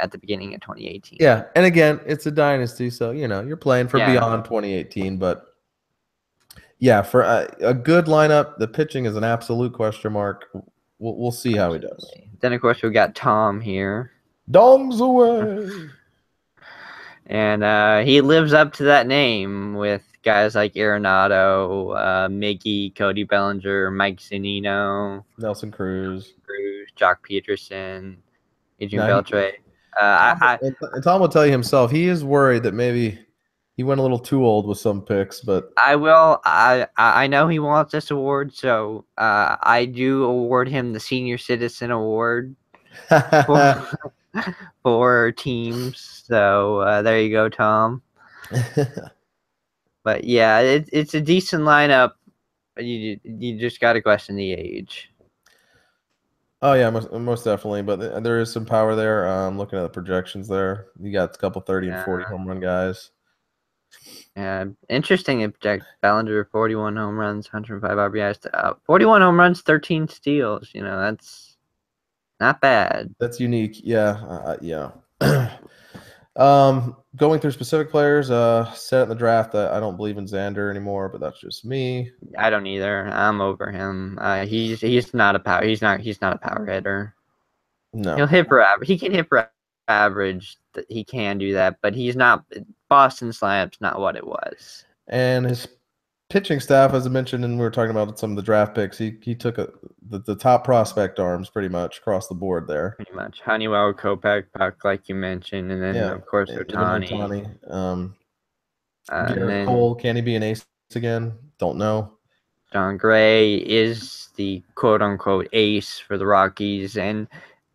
at the beginning of 2018. Yeah, and again, it's a dynasty, so you're playing for beyond 2018. But yeah, for a good lineup, the pitching is an absolute question mark. We'll see how he does. Then of course we got Tom here. Dongs away. And he lives up to that name with guys like Arenado, Miggy, Cody Bellinger, Mike Zunino, Nelson Cruz, Jock Peterson, Adrian Beltre. And Tom will tell you himself, he is worried that maybe he went a little too old with some picks. But I know he wants this award, so I do award him the Senior Citizen Award for teams. So there you go, Tom. But yeah, it's a decent lineup. You just got to question the age. Oh yeah, most definitely. But there is some power there. I'm looking at the projections there. You got a couple 30 and 40 home run guys. Interesting to project Bellinger 41 home runs, 105 RBIs, 41 home runs, 13 steals. That's not bad. That's unique. Yeah. Yeah. Going through specific players, set in the draft. I don't believe in Xander anymore, but that's just me. I don't either. I'm over him. He's not a power. He's not a power hitter. No. He'll hit for average. He can hit for average. He can do that, but he's not. Boston Slap's not what it was. And his pitching staff, as I mentioned, and we were talking about some of the draft picks, he took the top prospect arms pretty much across the board there. Pretty much. Honeywell, Kopech, Puck, like you mentioned, and then of course Ohtani. Garrett Cole, can he be an ace again? Don't know. John Gray is the quote-unquote ace for the Rockies and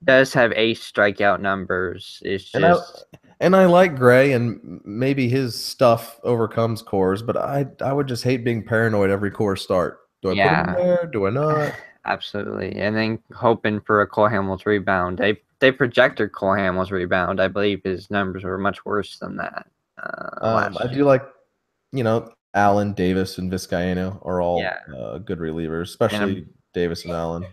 does have ace strikeout numbers. It's just... And I like Gray, and maybe his stuff overcomes Core's, but I would just hate being paranoid every Core start. Do I put him there? Do I not? Absolutely. And then hoping for a Cole Hamels rebound. They projected Cole Hamels rebound. I believe his numbers were much worse than that. I do like, Allen, Davis, and Vizcaino are all good relievers, especially Davis and Allen.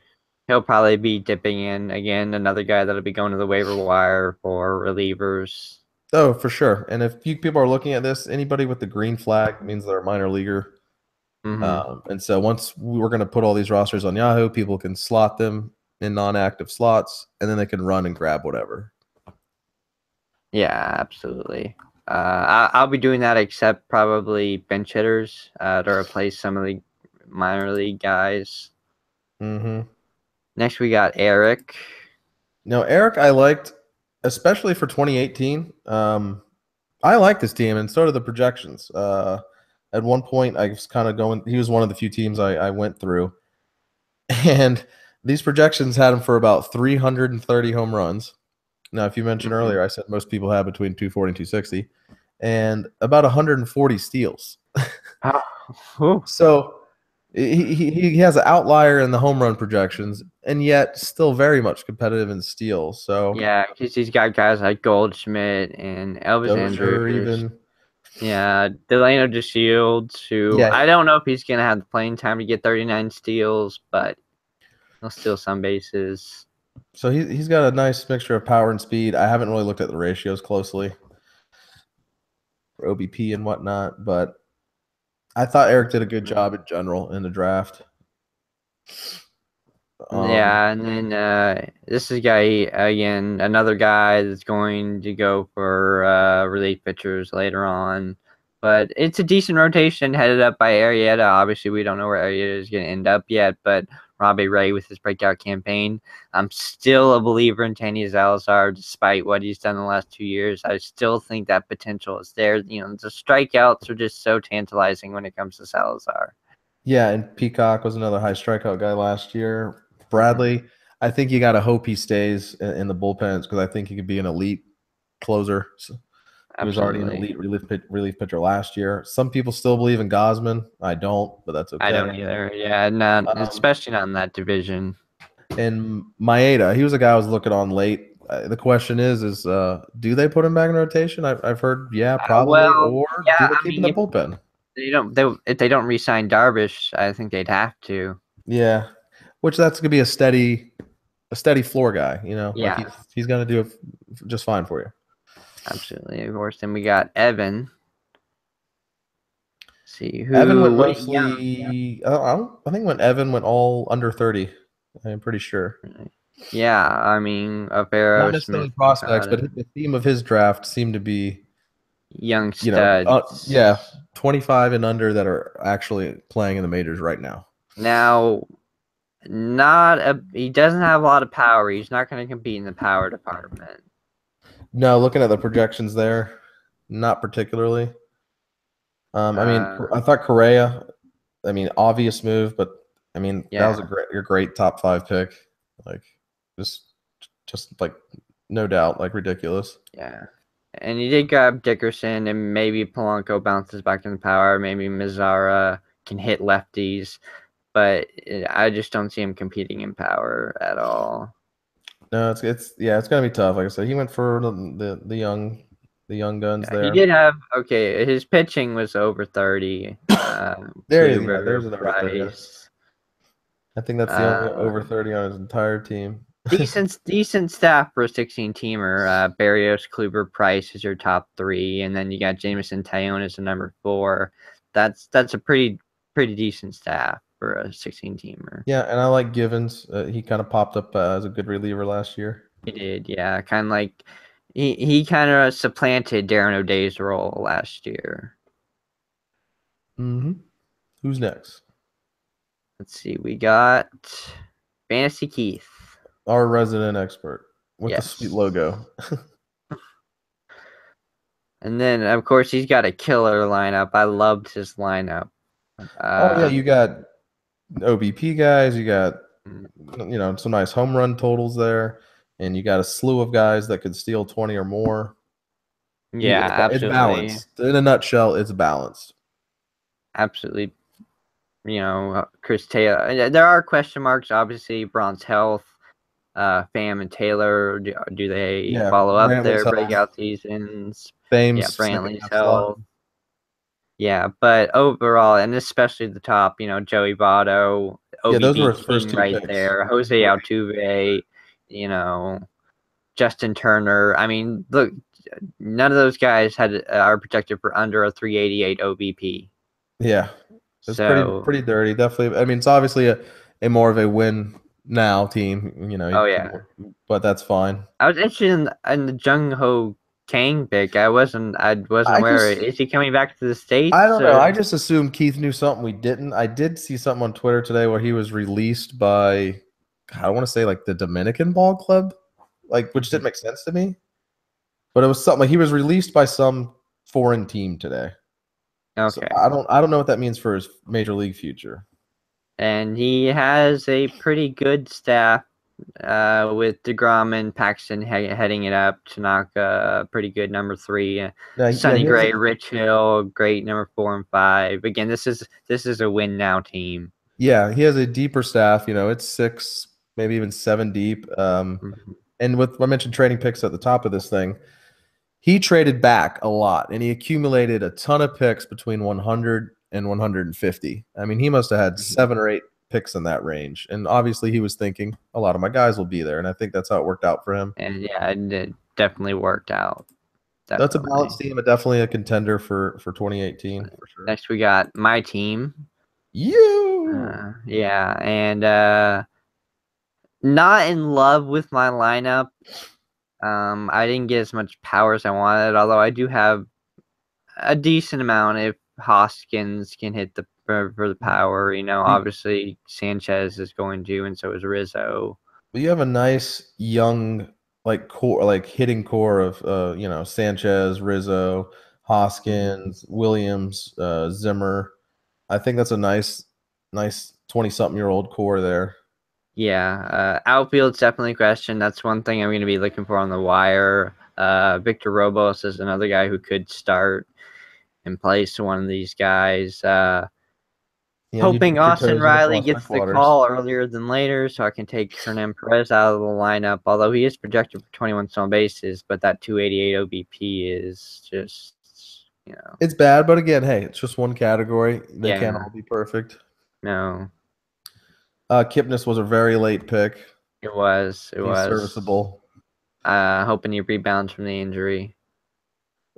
He'll probably be dipping in again. Another guy that'll be going to the waiver wire for relievers. Oh, for sure. And if people are looking at this, anybody with the green flag means they're a minor leaguer. Mm-hmm. And so once we're going to put all these rosters on Yahoo, people can slot them in non-active slots, and then they can run and grab whatever. Yeah, absolutely. I'll be doing that, except probably bench hitters to replace some of the minor league guys. Mm-hmm. Next, we got Eric. No, Eric, I liked, especially for 2018. I liked this team, and so did the projections. At one point, I was kind of going. He was one of the few teams I went through, and these projections had him for about 330 home runs. Now, if you mentioned earlier, I said most people have between 240 and 260, and about 140 steals. So he has an outlier in the home run projections, and yet still very much competitive in steals. So yeah, because he's got guys like Goldschmidt and Elvis Andrus. Yeah, Delano DeShields, who I don't know if he's going to have the playing time to get 39 steals, but he'll steal some bases. So he's got a nice mixture of power and speed. I haven't really looked at the ratios closely for OBP and whatnot, but I thought Eric did a good job in general in the draft. Yeah, and then this is a guy, again, another guy that's going to go for relief pitchers later on. But it's a decent rotation headed up by Arrieta. Obviously, we don't know where Arrieta is going to end up yet, but Robbie Ray with his breakout campaign. I'm still a believer in Tanya Salazar, despite what he's done in the last 2 years. I still think that potential is there. The strikeouts are just so tantalizing when it comes to Salazar. Yeah, and Peacock was another high strikeout guy last year. Bradley, I think you got to hope he stays in the bullpens because I think he could be an elite closer. So he was already an elite relief pitcher last year. Some people still believe in Gausman. I don't, but that's okay. I don't either. Yeah, especially not in that division. And Maeda, he was a guy I was looking on late. The question is do they put him back in rotation? I've heard, probably, or do they keep him in the bullpen? If they don't re-sign Darvish, I think they'd have to. Yeah, which that's gonna be a steady floor guy. Yeah, like he's gonna do it just fine for you. Absolutely, of course. Then we got Evan. Let's see who Evan went mostly. I think when Evan went all under 30, I'm pretty sure. Yeah, I mean, Not necessarily prospects, but the theme of his draft seemed to be young studs. 25 and under that are actually playing in the majors right now. Now, he doesn't have a lot of power. He's not going to compete in the power department. No, looking at the projections there, not particularly. I mean, I thought Correa. I mean, obvious move, but I mean that was your great top 5 pick. Like, just like no doubt, like ridiculous. Yeah, and you did grab Dickerson, and maybe Polanco bounces back in the power. Maybe Mazzara can hit lefties, but I just don't see him competing in power at all. No, it's gonna be tough. Like I said, he went for the young the young guns He there. did have his pitching was over 30. There's Kluber, an over 30. Price. I think that's the only over 30 on his entire team. Decent staff for a 16-teamer. Barrios, Kluber, Price is your top 3, and then you got Jameson Taillon as the number 4. That's a pretty decent staff for a 16-teamer. Yeah, and I like Givens. He kind of popped up as a good reliever last year. He did, yeah. Kind of like he kind of supplanted Darren O'Day's role last year. Mm-hmm. Who's next? Let's see. We got Fantasy Keith. Our resident expert with the Yes. sweet logo. And then, of course, he's got a killer lineup. I loved his lineup. You got OBP guys. You got some nice home run totals there, and you got a slew of guys that could steal 20 or more. Yeah, absolutely. It's balanced. In a nutshell, it's balanced. Absolutely. Chris Taylor. There are question marks, obviously. Braun's health, Pham and Taylor. Do they follow up their breakout seasons? Fam's Brantley's health. Yeah, but overall, and especially the top, Joey Votto, OBP those were his first 2 right picks. there, Jose Altuve, Justin Turner. I mean, look, none of those guys are projected for under a 388 OBP. Yeah, it's pretty dirty. Definitely. I mean, it's obviously a more of a win now team. But that's fine. I was interested in the Jung Ho Kang pick. I wasn't aware. Is he coming back to the States? I don't know. I just assumed Keith knew something we didn't. I did see something on Twitter today where he was released by, I want to say like the Dominican Ball Club, which didn't make sense to me. But it was something like he was released by some foreign team today. Okay. So I don't know what that means for his major league future. And he has a pretty good staff. With DeGrom and Paxton heading it up, Tanaka, pretty good number 3. Sonny Gray, Rich Hill, great number 4 and 5. Again, this is a win now team. Yeah, he has a deeper staff. It's 6, maybe even 7 deep. And with I mentioned trading picks at the top of this thing, he traded back a lot, and he accumulated a ton of picks between 100 and 150. I mean, he must have had 7 or 8 picks in that range, and obviously he was thinking a lot of my guys will be there, and I think that's how it worked out for him. And it definitely worked out. Definitely. That's a balanced team, but definitely a contender for 2018 for sure. Next we got my team. And not in love with my lineup. I didn't get as much power as I wanted, although I do have a decent amount if Hoskins can hit for the power. Obviously Sanchez is going to, and so is Rizzo. But you have a nice young core, hitting core of Sanchez, Rizzo, Hoskins, Williams, Zimmer. I think that's a nice 20-something-year-old core there. Yeah, outfield's definitely a question. That's one thing I'm going to be looking for on the wire. Victor Robles is another guy who could start in place to one of these guys. Hoping Austin Riley gets the call earlier than later so I can take Hernan Perez out of the lineup, although he is projected for 21 stolen bases, but that 288 OBP is just, It's bad, but again, hey, it's just one category. They can't all be perfect. No. Kipnis was a very late pick. It was. He's serviceable. Hoping he rebounds from the injury.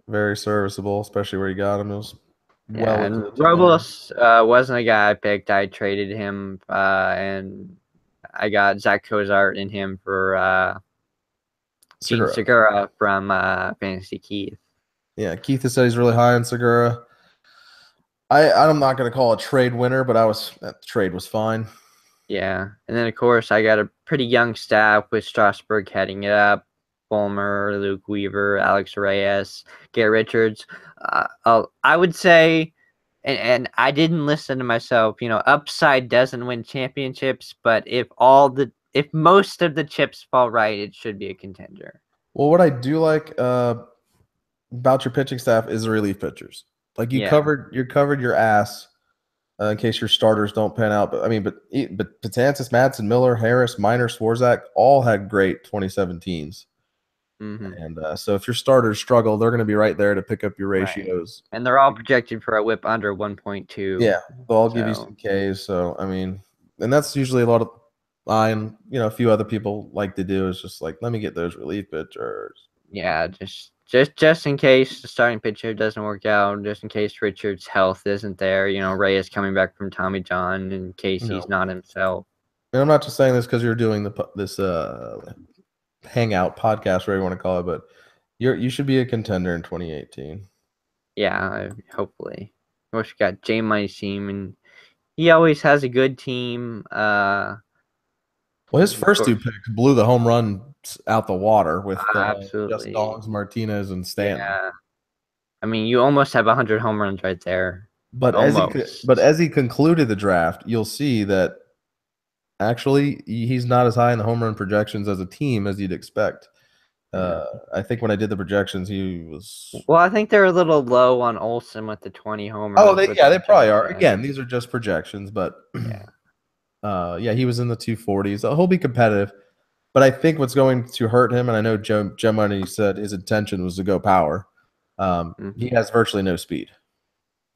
Very serviceable, especially where you got him. It was and Robles wasn't a guy I picked. I traded him, and I got Zach Cozart in him for Gene Segura from Fantasy Keith. Yeah, Keith has said he's really high on Segura. I'm not going to call it a trade winner, but that trade was fine. Yeah, and then of course I got a pretty young staff with Strasburg heading it up. Fulmer, Luke Weaver, Alex Reyes, Garrett Richards. I would say, and I didn't listen to myself, upside doesn't win championships, but if most of the chips fall right, it should be a contender. Well, what I do like about your pitching staff is the relief pitchers. You covered your ass in case your starters don't pan out. But Betances, Madsen, Miller, Harris, Minor, Swarzak all had great 2017s. And so if your starters struggle, they're going to be right there to pick up your ratios. Right. And they're all projected for a whip under 1.2. Yeah, they'll all give you some Ks. So, I mean, and that's usually a lot of I and, a few other people like to do is just like, let me get those relief pitchers. Yeah, just in case the starting pitcher doesn't work out, just in case Richard's health isn't there. Reyes coming back from Tommy John in case he's not himself. And I'm not just saying this because you're doing this hangout podcast, whatever you want to call it, but you should be a contender in 2018. Yeah, hopefully. Of course, we got J Money's team, and he always has a good team. Well, his first two picks blew the home run out the water with just Dongs, Martinez, and Stanton. Yeah. I mean, you almost have 100 home runs right there. But as he concluded the draft, you'll see that actually he's not as high in the home run projections as a team as you'd expect. I think when I did the projections, he was. Well, I think they're a little low on Olsen with the 20 home runs. Oh, they probably are. Again, these are just projections, but he was in the 240s. So he'll be competitive. But I think what's going to hurt him, and I know Joe Money said his intention was to go power. He has virtually no speed.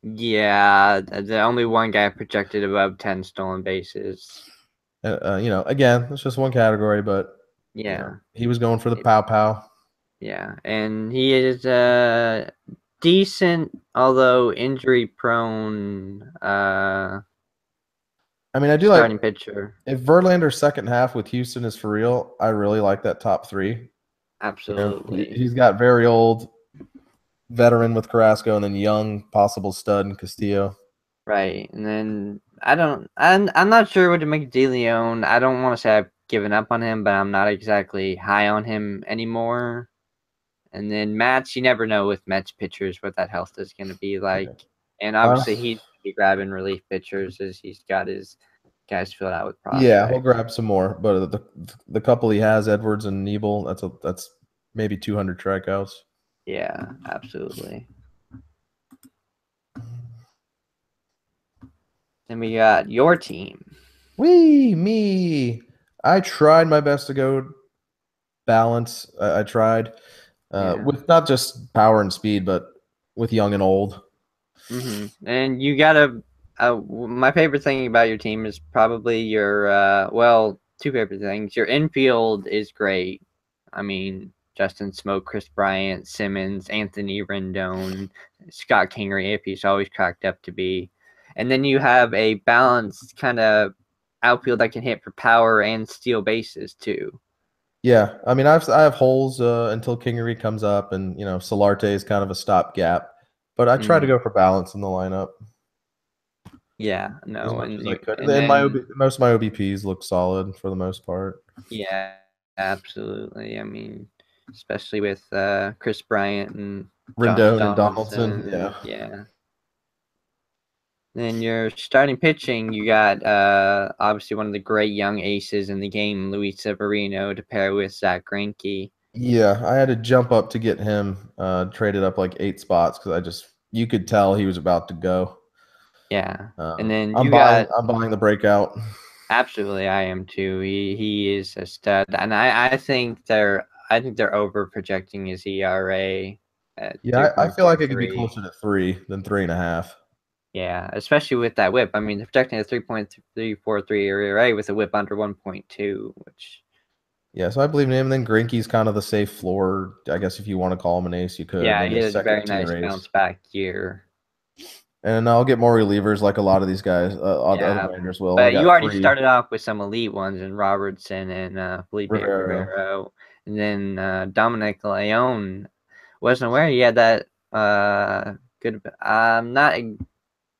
Yeah, the only one guy projected above 10 stolen bases. Again, it's just one category, but he was going for the pow. Yeah, and he is decent, although injury prone. I mean, I do starting pitcher. If Verlander's second half with Houston is for real, I really like that top three. Absolutely. He's got very old veteran with Carrasco and then young possible stud in Castillo. Right, and then I'm not sure what to make of DeLeon. I don't want to say I've given up on him, but I'm not exactly high on him anymore. And then Mets, you never know with Mets pitchers what that health is going to be like. Okay. And obviously he'd be grabbing relief pitchers as he's got his guys filled out with prospects. Yeah, he'll grab some more. But the couple he has, Edwards and Nebel, that's maybe 200 strikeouts. Yeah, absolutely. Then we got your team. Me. I tried my best to go balance. I tried with not just power and speed, but with young and old. And you gotta. My favorite thing about your team is probably your. Two favorite things. Your infield is great. I mean, Justin Smoke, Chris Bryant, Simmons, Anthony Rendon, Scott Kingery, if he's always cracked up to be. And then you have a balanced kind of outfield that can hit for power and steal bases too. Yeah, I mean, I have holes until Kingery comes up, and Solarte is kind of a stopgap. But I try to go for balance in the lineup. Yeah, no, and most of my OBPs look solid for the most part. Yeah, absolutely. I mean, especially with Chris Bryant and Rendon and Donaldson. Yeah. Then your starting pitching, you got obviously one of the great young aces in the game, Luis Severino, to pair with Zach Greinke. Yeah, I had to jump up to get him traded up like 8 spots because you could tell he was about to go. Yeah, and then I'm buying the breakout. Absolutely, I am too. He is a stud, and I think they're over projecting his ERA. I feel like it could be closer to 3 than 3.5. Yeah, especially with that whip. I mean, they're projecting a 3.343 ERA with a whip under 1.2, which. Yeah, so I believe in him. And then Greinke's kind of the safe floor. I guess if you want to call him an ace, you could. Yeah, he has a very nice bounce back year. And I'll get more relievers like a lot of these guys. Other Rangers will. But you already started off with some elite ones in Robertson and Felipe Rivero. And then Dominic Leone. Wasn't aware he had that good. I'm not.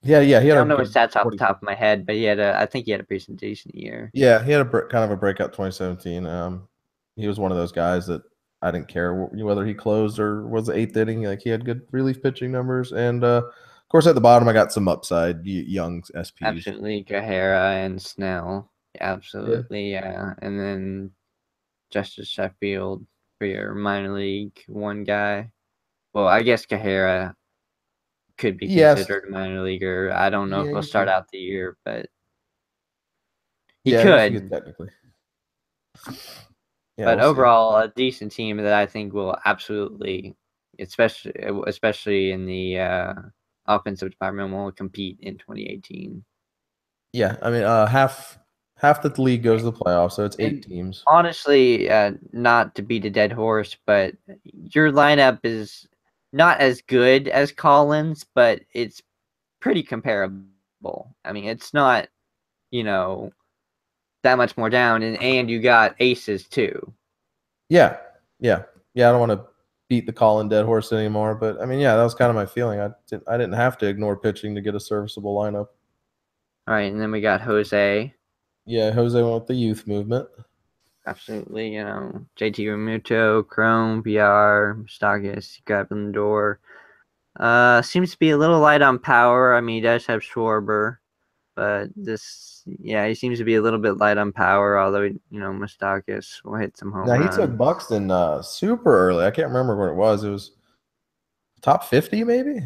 Yeah. He had I don't know his stats off the top of my head, but I think he had a pretty decent year. Yeah, he had kind of a breakout 2017. He was one of those guys that I didn't care whether he closed or was the 8th inning. Like he had good relief pitching numbers, and of course at the bottom I got some upside young SPs. Absolutely, Gahara and Snell. Absolutely, yeah. And then Justice Sheffield for your minor league one guy. Well, I guess Gahara could be considered a minor leaguer. I don't know if he'll start out the year, but he could. Technically. Yeah, But we'll see. overall, a decent team that I think will absolutely, especially in the offensive department, will compete in 2018. Yeah, I mean, half the league goes to the playoffs, so it's 8 And teams. honestly, not to beat a dead horse, but your lineup is not as good as Collins, but it's pretty comparable. I mean, it's not, you know, that much more down, and you got aces too. Yeah, yeah, yeah. I don't want to beat the Colin dead horse anymore, but I mean, yeah, that was kind of my feeling. I didn't have to ignore pitching to get a serviceable lineup. All right, and then we got Jose. Yeah, Jose went with the youth movement. Absolutely, JT Realmuto, Chrome, VR, Moustakas, Gavin Lindor. Seems to be a little light on power. I mean, he does have Schwarber, but he seems to be a little bit light on power. Although Moustakas will hit some home Now he took runs. Buxton super early. I can't remember what it was. It was top 50, maybe.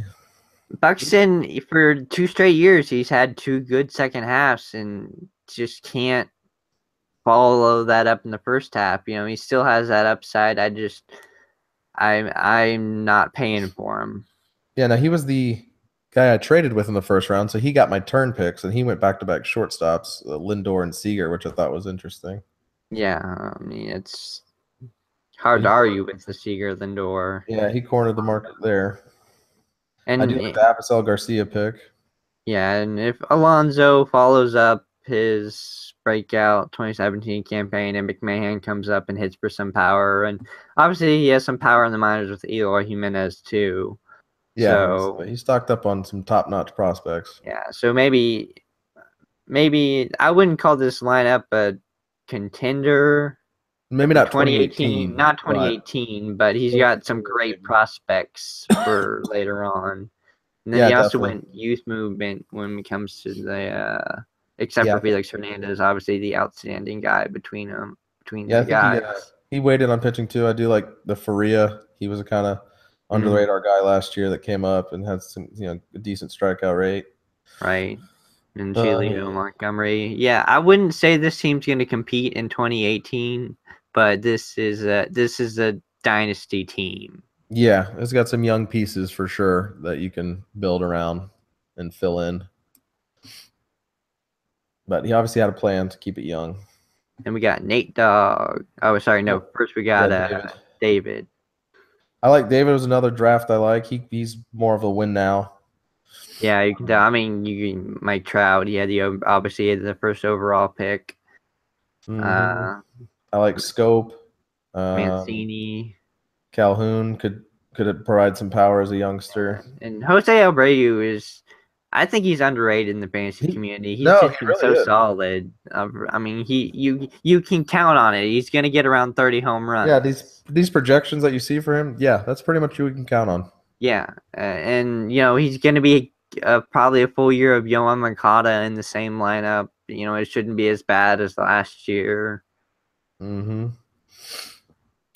Buxton for 2 straight years, he's had 2 good second halves and just can't follow that up in the first half. He still has that upside. I'm not paying for him. Yeah, now he was the guy I traded with in the first round, so he got my turn picks, and he went back to back shortstops, Lindor and Seager, which I thought was interesting. Yeah, I mean it's But hard to argue with the Seager Lindor. yeah, he cornered the market there. I do And like the Avisel Garcia pick. yeah, and if Alonso follows up his breakout 2017 campaign and McMahon comes up and hits for some power, and obviously he has some power in the minors with Eloy Jimenez too. Yeah, So he stocked up on some top notch prospects. yeah, so maybe I wouldn't call this lineup a contender Maybe for not 2018, 2018, not but 2018, but he's got some great prospects for later on. And then yeah, he also definitely. went youth movement when it comes to except Yeah, for Felix Hernandez, obviously the outstanding guy between yeah, I the think guys. he waited on pitching too. I do like the Faria. He was a kind of under the Mm, radar guy last year that came up and had some a decent strikeout rate. right. And Um, Julio Montgomery. Yeah, I wouldn't say this team's going to compete in 2018, but this is a dynasty team. yeah, it's got some young pieces for sure that you can build around and fill in. But he obviously had a plan to keep it young. And we got Nate Dogg. Oh, sorry, no. Yep. First we Yeah, got David. David. I like David. Was another draft I like. He's more of a win now. Yeah, you can tell. I mean, you can Mike Trout. He had obviously had the first overall pick. Hmm. Uh, I like Scope. Um, Mancini Calhoun could provide some power as a youngster. and Jose Abreu is. I think he's underrated in the fantasy He, community. He's no, just he been really so is. solid. I mean, you can count on it. He's gonna get around 30 home Yeah, runs. these projections that you see for him, yeah, that's pretty much who we can count on. Yeah, and he's gonna be probably a full year of Yohan Moncada in the same lineup. It shouldn't be as bad as last year. Hmm.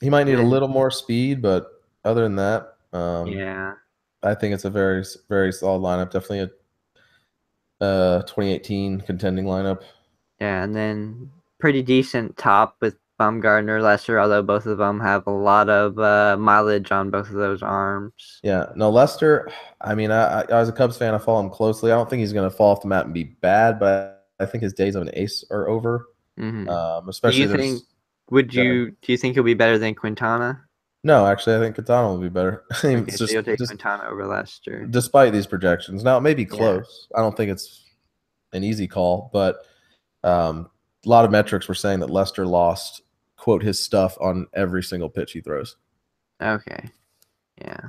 He might need a And little more speed, but other than that, yeah, I think it's a very solid lineup. Definitely a 2018 contending lineup. yeah, and then pretty decent top with Bumgarner, Lesser, although both of them have a lot of mileage on both of those arms. Yeah, no, Lester. I mean, I was a Cubs fan. I follow him closely. I don't think he's going to fall off the map and be bad, but I think his days of an ace are over. Hmm Do Especially you think? there's Do you think he'll be better than Quintana? no, actually, I think Katana will be better. Okay, It's so you'll take just Quintana over Lester. despite these projections. Now it may be Yeah. close. I don't think it's an easy call, but a lot of metrics were saying that Lester lost quote his stuff on every single pitch he throws. Okay. Yeah.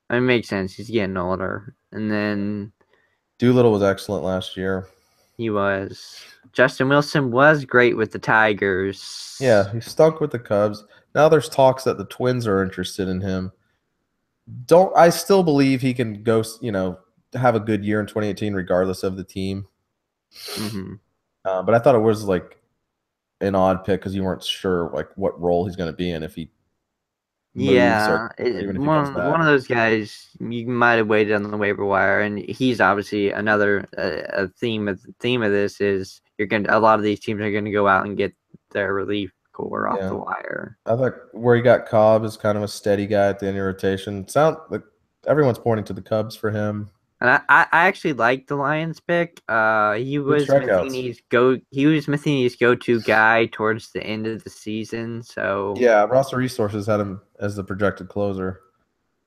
It makes sense. He's getting older, and then Doolittle was excellent last year. he was. Justin Wilson was great with the Tigers. Yeah, he stunk with the Cubs. Now there's talks that the Twins are interested in him. Don't I still believe he can go, have a good year in 2018 regardless of the team. Hmm But I thought it was like an odd pick because you weren't sure like what role he's going to be in if he moves or Yeah, even if he comes one back. of those guys you might have waited on the waiver wire, and he's obviously another a theme of this is a lot of these teams are going to go out and get their relief core off Yeah. the wire. I thought where he got Cobb is kind of a steady guy at the end of your rotation. Sound like everyone's pointing to the Cubs for him. And I actually like the Lions pick. He Good was strikeouts. he was missing his go-to guy towards the end of the season. So Yeah, Roster Resources had him as the projected closer.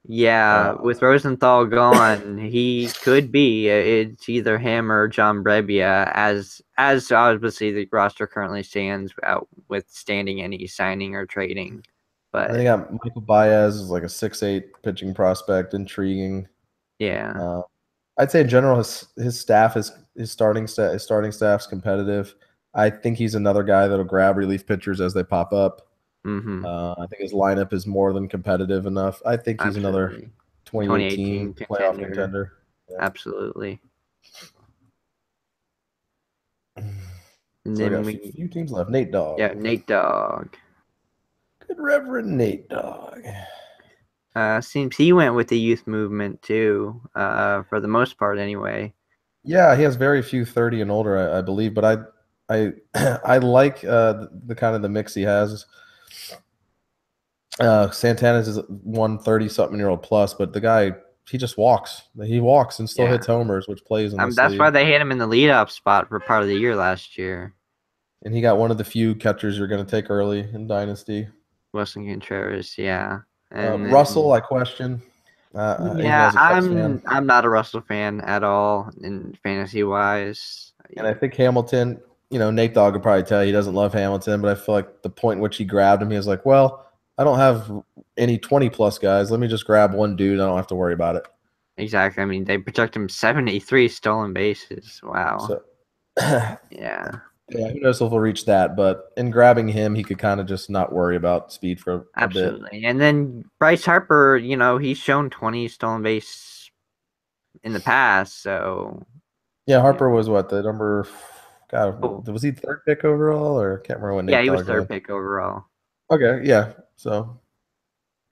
yeah, with Rosenthal gone, he could be. It's either him or John Brebbia, as obviously the roster currently stands, withstanding any signing or trading. And then But you got Michael Baez, is like a 6'8" pitching prospect, intriguing. yeah, I'd say in general, his staff is his starting staff's competitive. I think he's another guy that'll grab relief pitchers as they pop up. mm-hmm, I think his lineup is more than competitive enough. I think he's another absolutely. 2018 playoff contender. Yeah. Absolutely. And So we then got a few teams left. Nate Dogg. yeah, Nate Dogg. Good Reverend Nate Dogg. Seems he went with the youth movement too, for the most part anyway. Yeah, he has very few 30 and older, I believe, but I I like the kind of the mix he has. Santana's is 130-something-year-old plus, but the guy, he just walks. He walks and still hits homers, which plays in this That's league. why they hit him in the leadoff spot for part of the year last year. And he got one of the few catchers you're going to take early in Dynasty. Wilson Contreras, yeah. And Russell, I question. yeah, I'm not a Russell fan at all in fantasy wise. And I think Hamilton, Nate Dogg would probably tell you he doesn't love Hamilton, but I feel like the point in which he grabbed him, he was like, well, I don't have any 20-plus guys. Let me just grab one dude. I don't have to worry about it. Exactly. I mean, they project him 73 stolen bases. Wow. So, yeah. Yeah, who knows if he'll reach that, but in grabbing him, he could kind of just not worry about speed for a bit. Absolutely. And then Bryce Harper, he's shown 20 stolen base in the past, so yeah, Harper was what, the number was he third pick overall, or I can't remember when Nate he was Dogg third had. pick overall. Okay, yeah. So,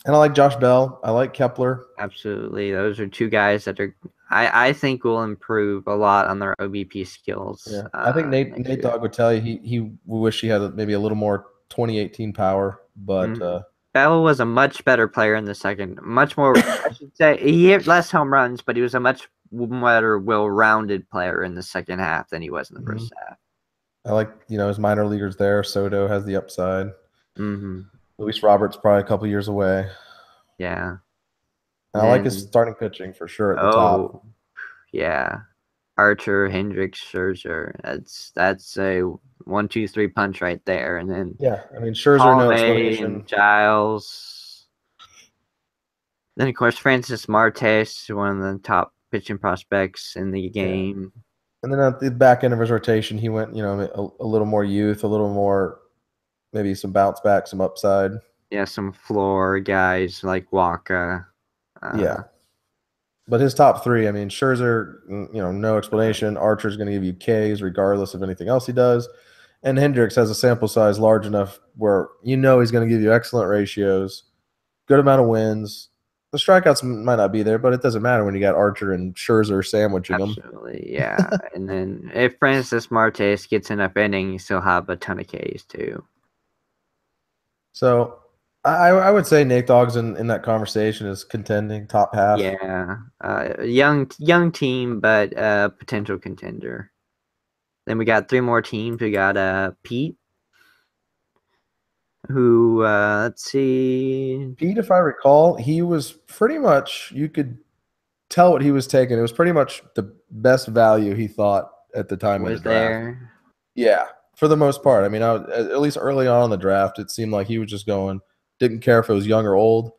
and I like Josh Bell. I like Kepler. Absolutely. Those are two guys that are I think will improve a lot on their OBP skills. Yeah. I think Nate Dogg would tell you he wish he had maybe a little more 2018 power, but Bell was a much better player in the second. Much more, I should say. He hit less home runs, but he was a much better, well-rounded player in the second half than he was in the first half. I like, his minor leaguers there. Soto has the upside. Mm-hmm. Luis Roberts probably a couple years away. Yeah. And I like his starting pitching for sure at the top. Yeah. Archer, Hendricks, Scherzer. That's a 1-2-3 punch right there. And then I mean Scherzer, no explanation. Giles. Then of course Francis Martes, one of the top pitching prospects in the game. Yeah. And then at the back end of his rotation, he went, a little more youth, a little more, maybe some bounce back, some upside. Yeah, some floor guys like Waka. Yeah. But his top three, I mean, Scherzer, no explanation. Archer's going to give you Ks regardless of anything else he does. And Hendricks has a sample size large enough where he's going to give you excellent ratios, good amount of wins. The strikeouts might not be there, but it doesn't matter when you got Archer and Scherzer sandwiching them. Absolutely, yeah. And then if Francis Martes gets enough innings, he'll have a ton of Ks too. So I would say Nate Dogg's in that conversation is contending top half. Yeah, young team, but potential contender. Then we got three more teams. We got Pete, who let's see. Pete, if I recall, he was pretty much, you could tell what he was taking. It was pretty much the best value he thought at the time of the draft. There? Yeah, for the most part. I mean, at least early on in the draft, it seemed like he was just going. Didn't care if it was young or old.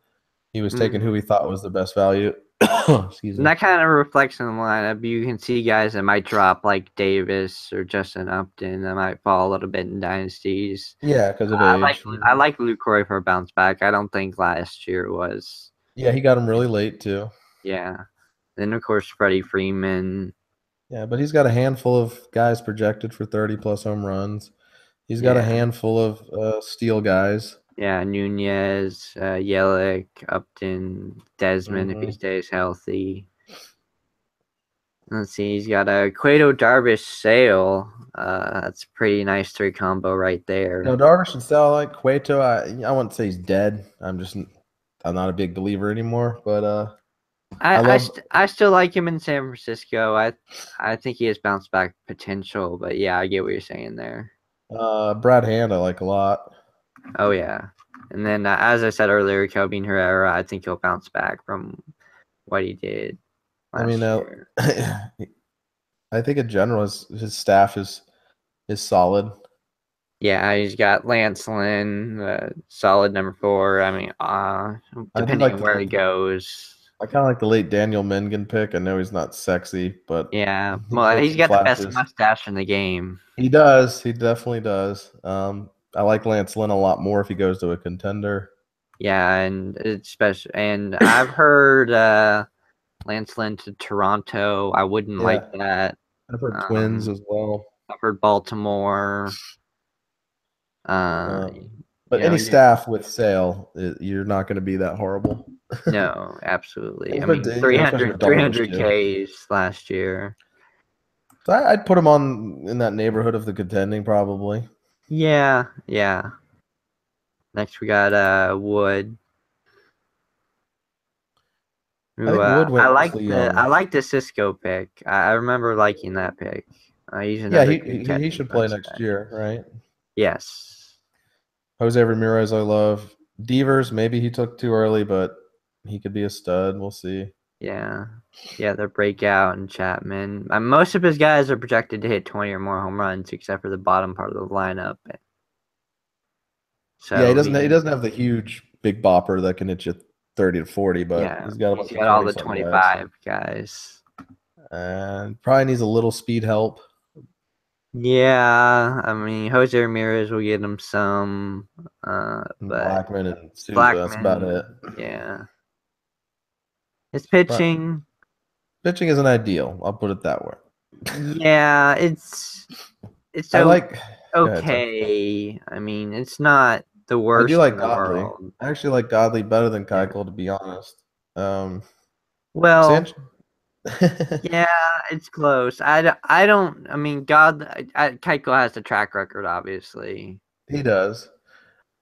He was taking who he thought was the best value. Excuse me. And that kind of reflects in the lineup. You can see guys that might drop like Davis or Justin Upton that might fall a little bit in dynasties. Yeah, because of age. I like Lucroy for a bounce back. I don't think last year was. Yeah, he got him really late too. Yeah. Then of course Freddie Freeman. Yeah, but he's got a handful of guys projected for 30-plus home runs. He's got a handful of steal guys. Yeah, Nunez, Yelich, Upton, Desmond if he stays healthy. Let's see, he's got a Cueto Darvish Sale. That's a pretty nice 3 combo right there. No, Darvish and Sal, like Cueto. I wouldn't say he's dead. I'm not a big believer anymore. But I still like him in San Francisco. I think he has bounce back potential, but yeah, I get what you're saying there. Brad Hand I like a lot. Oh yeah, and then as I said earlier, Kelvin Herrera, I think he'll bounce back from what he did last year. I think in general his staff is solid. Yeah, he's got Lance Lynn, solid number 4. I mean, depending on where he goes. I kind of like the late Daniel Mengen pick. I know he's not sexy, but yeah, well, he's got the best mustache in the game. He does. He definitely does. I like Lance Lynn a lot more if he goes to a contender. Yeah, and especially, and I've heard Lance Lynn to Toronto. I wouldn't like that. I've heard Twins as well. I've heard Baltimore. But any staff with Sale, you're not going to be that horrible. No, absolutely. I mean, 300 Ks last year. So I'd put him in that neighborhood of the contending, probably. Yeah. Next, we got Wood. Who, I like the Cisco pick. I remember liking that pick. He should play next year, right? Yes. Jose Ramirez, I love. Devers, maybe he took too early, but he could be a stud. We'll see. Yeah, the breakout and Chapman. Most of his guys are projected to hit 20 or more home runs, except for the bottom part of the lineup. So yeah, he doesn't have the huge big bopper that can hit you 30 to 40, but he's got all the 25 guys. And probably needs a little speed help. Yeah, I mean, Jose Ramirez will get him some. But Blackman and Souza, that's about it. Yeah. His pitching. Pitching isn't ideal. I'll put it that way. Yeah, it's okay. I mean, it's not the worst. I do like Godley. I actually like Godley better than Keuchel, to be honest. Well, yeah, it's close. I mean, Keuchel has the track record, obviously. He does.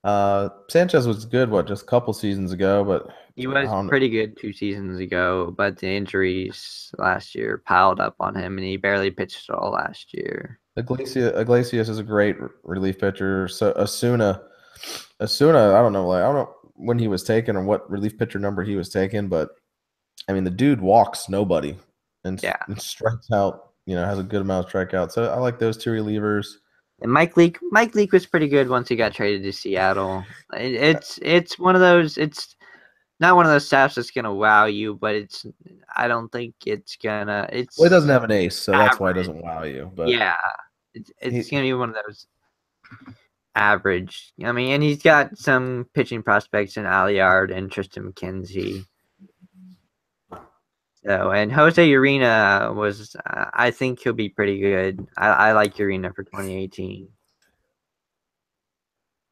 Sanchez was good, just a couple seasons ago, but he was pretty good 2 seasons ago, but the injuries last year piled up on him, and he barely pitched at all last year. Iglesias is a great relief pitcher. So Asuna, I don't know when he was taken or what relief pitcher number he was taken, but I mean the dude walks nobody and strikes out. Has a good amount of strikeouts. So I like those 2 relievers. And Mike Leake was pretty good once he got traded to Seattle. It's one of those. It's not one of those staffs that's gonna wow you, but I don't think it's gonna. Well, he doesn't have an ace, so that's why it doesn't wow you. But yeah, it's gonna be one of those average. I mean, and he's got some pitching prospects in Alliard and Tristan McKenzie. So, and Jose Urena was, I think he'll be pretty good. I like Urena for 2018.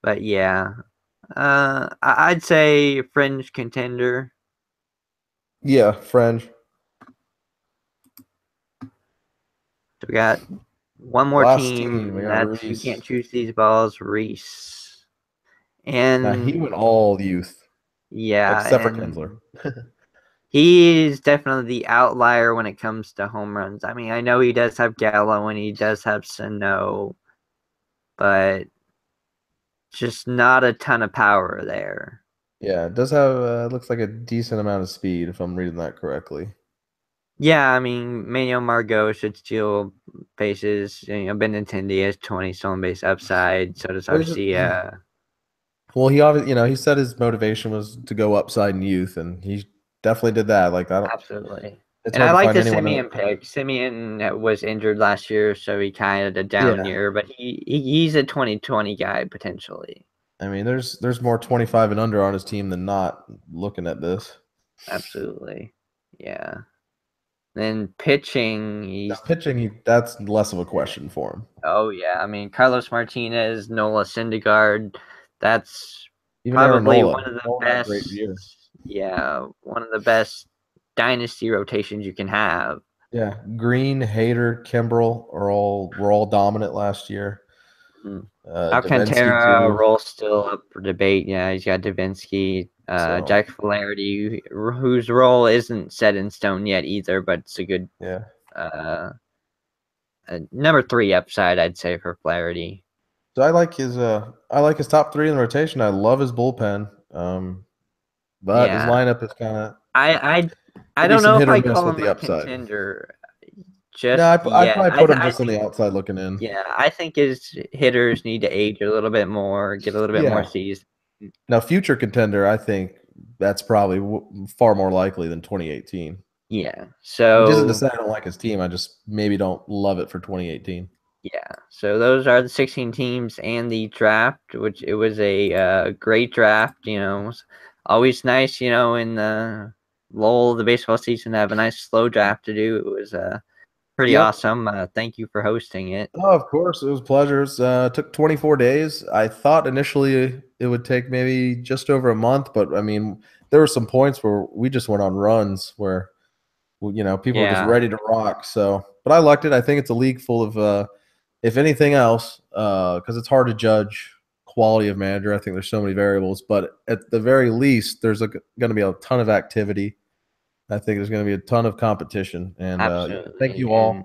But yeah, I'd say fringe contender. Yeah, fringe. So we got one more team. You can't choose these balls, Reese. And he went all youth. Yeah. Except for Kinsler. He's definitely the outlier when it comes to home runs. I mean, I know he does have Gallo and he does have Sano, but just not a ton of power there. Yeah, it does have looks like a decent amount of speed, if I'm reading that correctly. Yeah, I mean, Manuel Margot should steal bases. Benintendi has 20 stolen base upside. So does Arcia. Well, he obviously, he said his motivation was to go upside in youth, and he definitely did that. Absolutely. And I like the Simeon pick. Simeon was injured last year, so he kind of had a down year, but he's a 2020 guy potentially. I mean, there's more 25 and under on his team than not looking at this. Absolutely. Yeah. Then pitching, that's less of a question for him. Oh yeah, I mean Carlos Martinez, Nola Syndergaard, that's probably one of the best. Yeah, one of the best dynasty rotations you can have. Yeah, Green, Hader, Kimbrel were all dominant last year. Mm. Davinsky Alcantara too. role still up for debate. Yeah, he's got Davinsky, So Jack Flaherty, whose role isn't set in stone yet either, but it's a good yeah. uh, number 3 upside, I'd say, for Flaherty. So I like his top three in the rotation. I love his bullpen. But his Yeah, lineup is kind of I could be don't some know if hit or I miss call with him the a upside. contender No, just I'd yet. probably put him just on the outside looking in. Yeah, I think his hitters need to age a little bit more, get a little bit more Yeah. seasoned. Now, future contender, I think that's probably far more likely than 2018. Yeah. Which isn't to So say I don't like his team. I just maybe don't love it for 2018. yeah. So those are the 16 teams and the draft, which it was a great draft. It's always nice, in the lull of the baseball season to have a nice slow draft to do. It was pretty Yep. awesome. Thank you for hosting it. Oh, of course, it was pleasures. It took 24 days. I thought initially it would take maybe just over a month, but I mean, there were some points where we just went on runs where people were just Yeah, ready to rock. So, but I liked it. I think it's a league full of, if anything else, because it's hard to judge quality of manager. I think there's so many variables, but at the very least, there's going to be a ton of activity. I think there's going to be a ton of competition, and thank absolutely. you And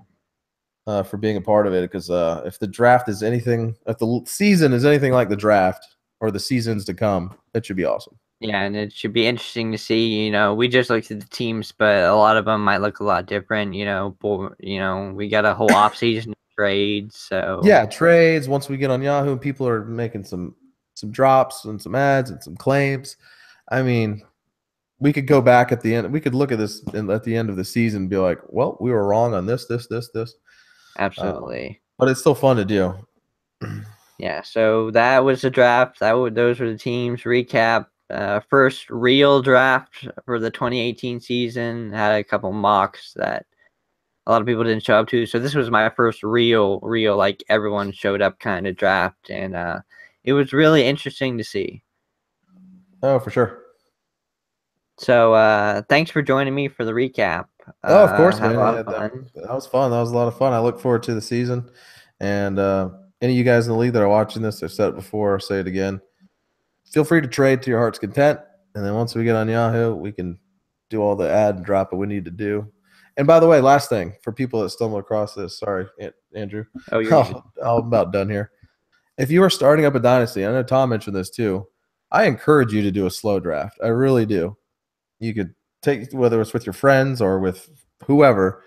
all for being a part of it. Because if the draft is anything, if the season is anything like the draft or the seasons to come, it should be awesome. yeah, and it should be interesting to see. We just looked at the teams, but a lot of them might look a lot different. We got a whole off season of trades, so Yeah, trades. Once we get on Yahoo, people are making some drops and some ads and some claims. I mean, we could go back at the end. We could look at this at the end of the season and be like, well, we were wrong on this, this, this, this. absolutely. But it's still fun to do. Yeah, so that was the draft. Those were the teams. Recap. First real draft for the 2018 season. Had a couple mocks that a lot of people didn't show up to. So this was my first real, like everyone showed up kind of draft, and it was really interesting to see. Oh, for sure. So thanks for joining me for the recap. Oh, of course, Had a man. lot Yeah, of fun. that was fun. That was a lot of fun. I look forward to the season. And any of you guys in the league that are watching this, I've said it before, I'll say it again. Feel free to trade to your heart's content. And then once we get on Yahoo, we can do all the add and drop that we need to do. And by the way, last thing for people that stumble across this, sorry, Andrew, Oh, you're good. I'm about done here. If you are starting up a dynasty, I know Tom mentioned this too. I encourage you to do a slow draft. I really do. You could take, whether it's with your friends or with whoever,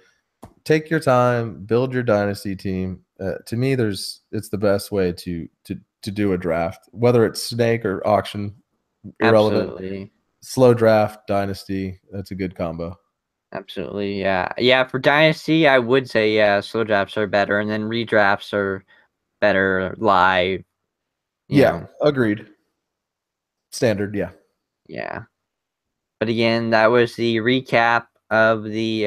take your time, build your dynasty team. To me, it's the best way to do a draft, whether it's snake or auction, irrelevant. Absolutely. Slow draft, dynasty, that's a good combo. Absolutely. Yeah. Yeah. For Dynasty, I would say, yeah, slow drafts are better, and then redrafts are better live. Yeah, agreed. Standard, yeah. Yeah. But again, that was the recap of the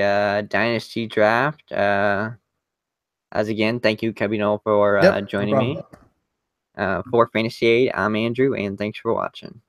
Dynasty draft. As again, thank you, Cabino, for Yep, no joining problem. me. For Fantasy Aid, I'm Andrew, and thanks for watching.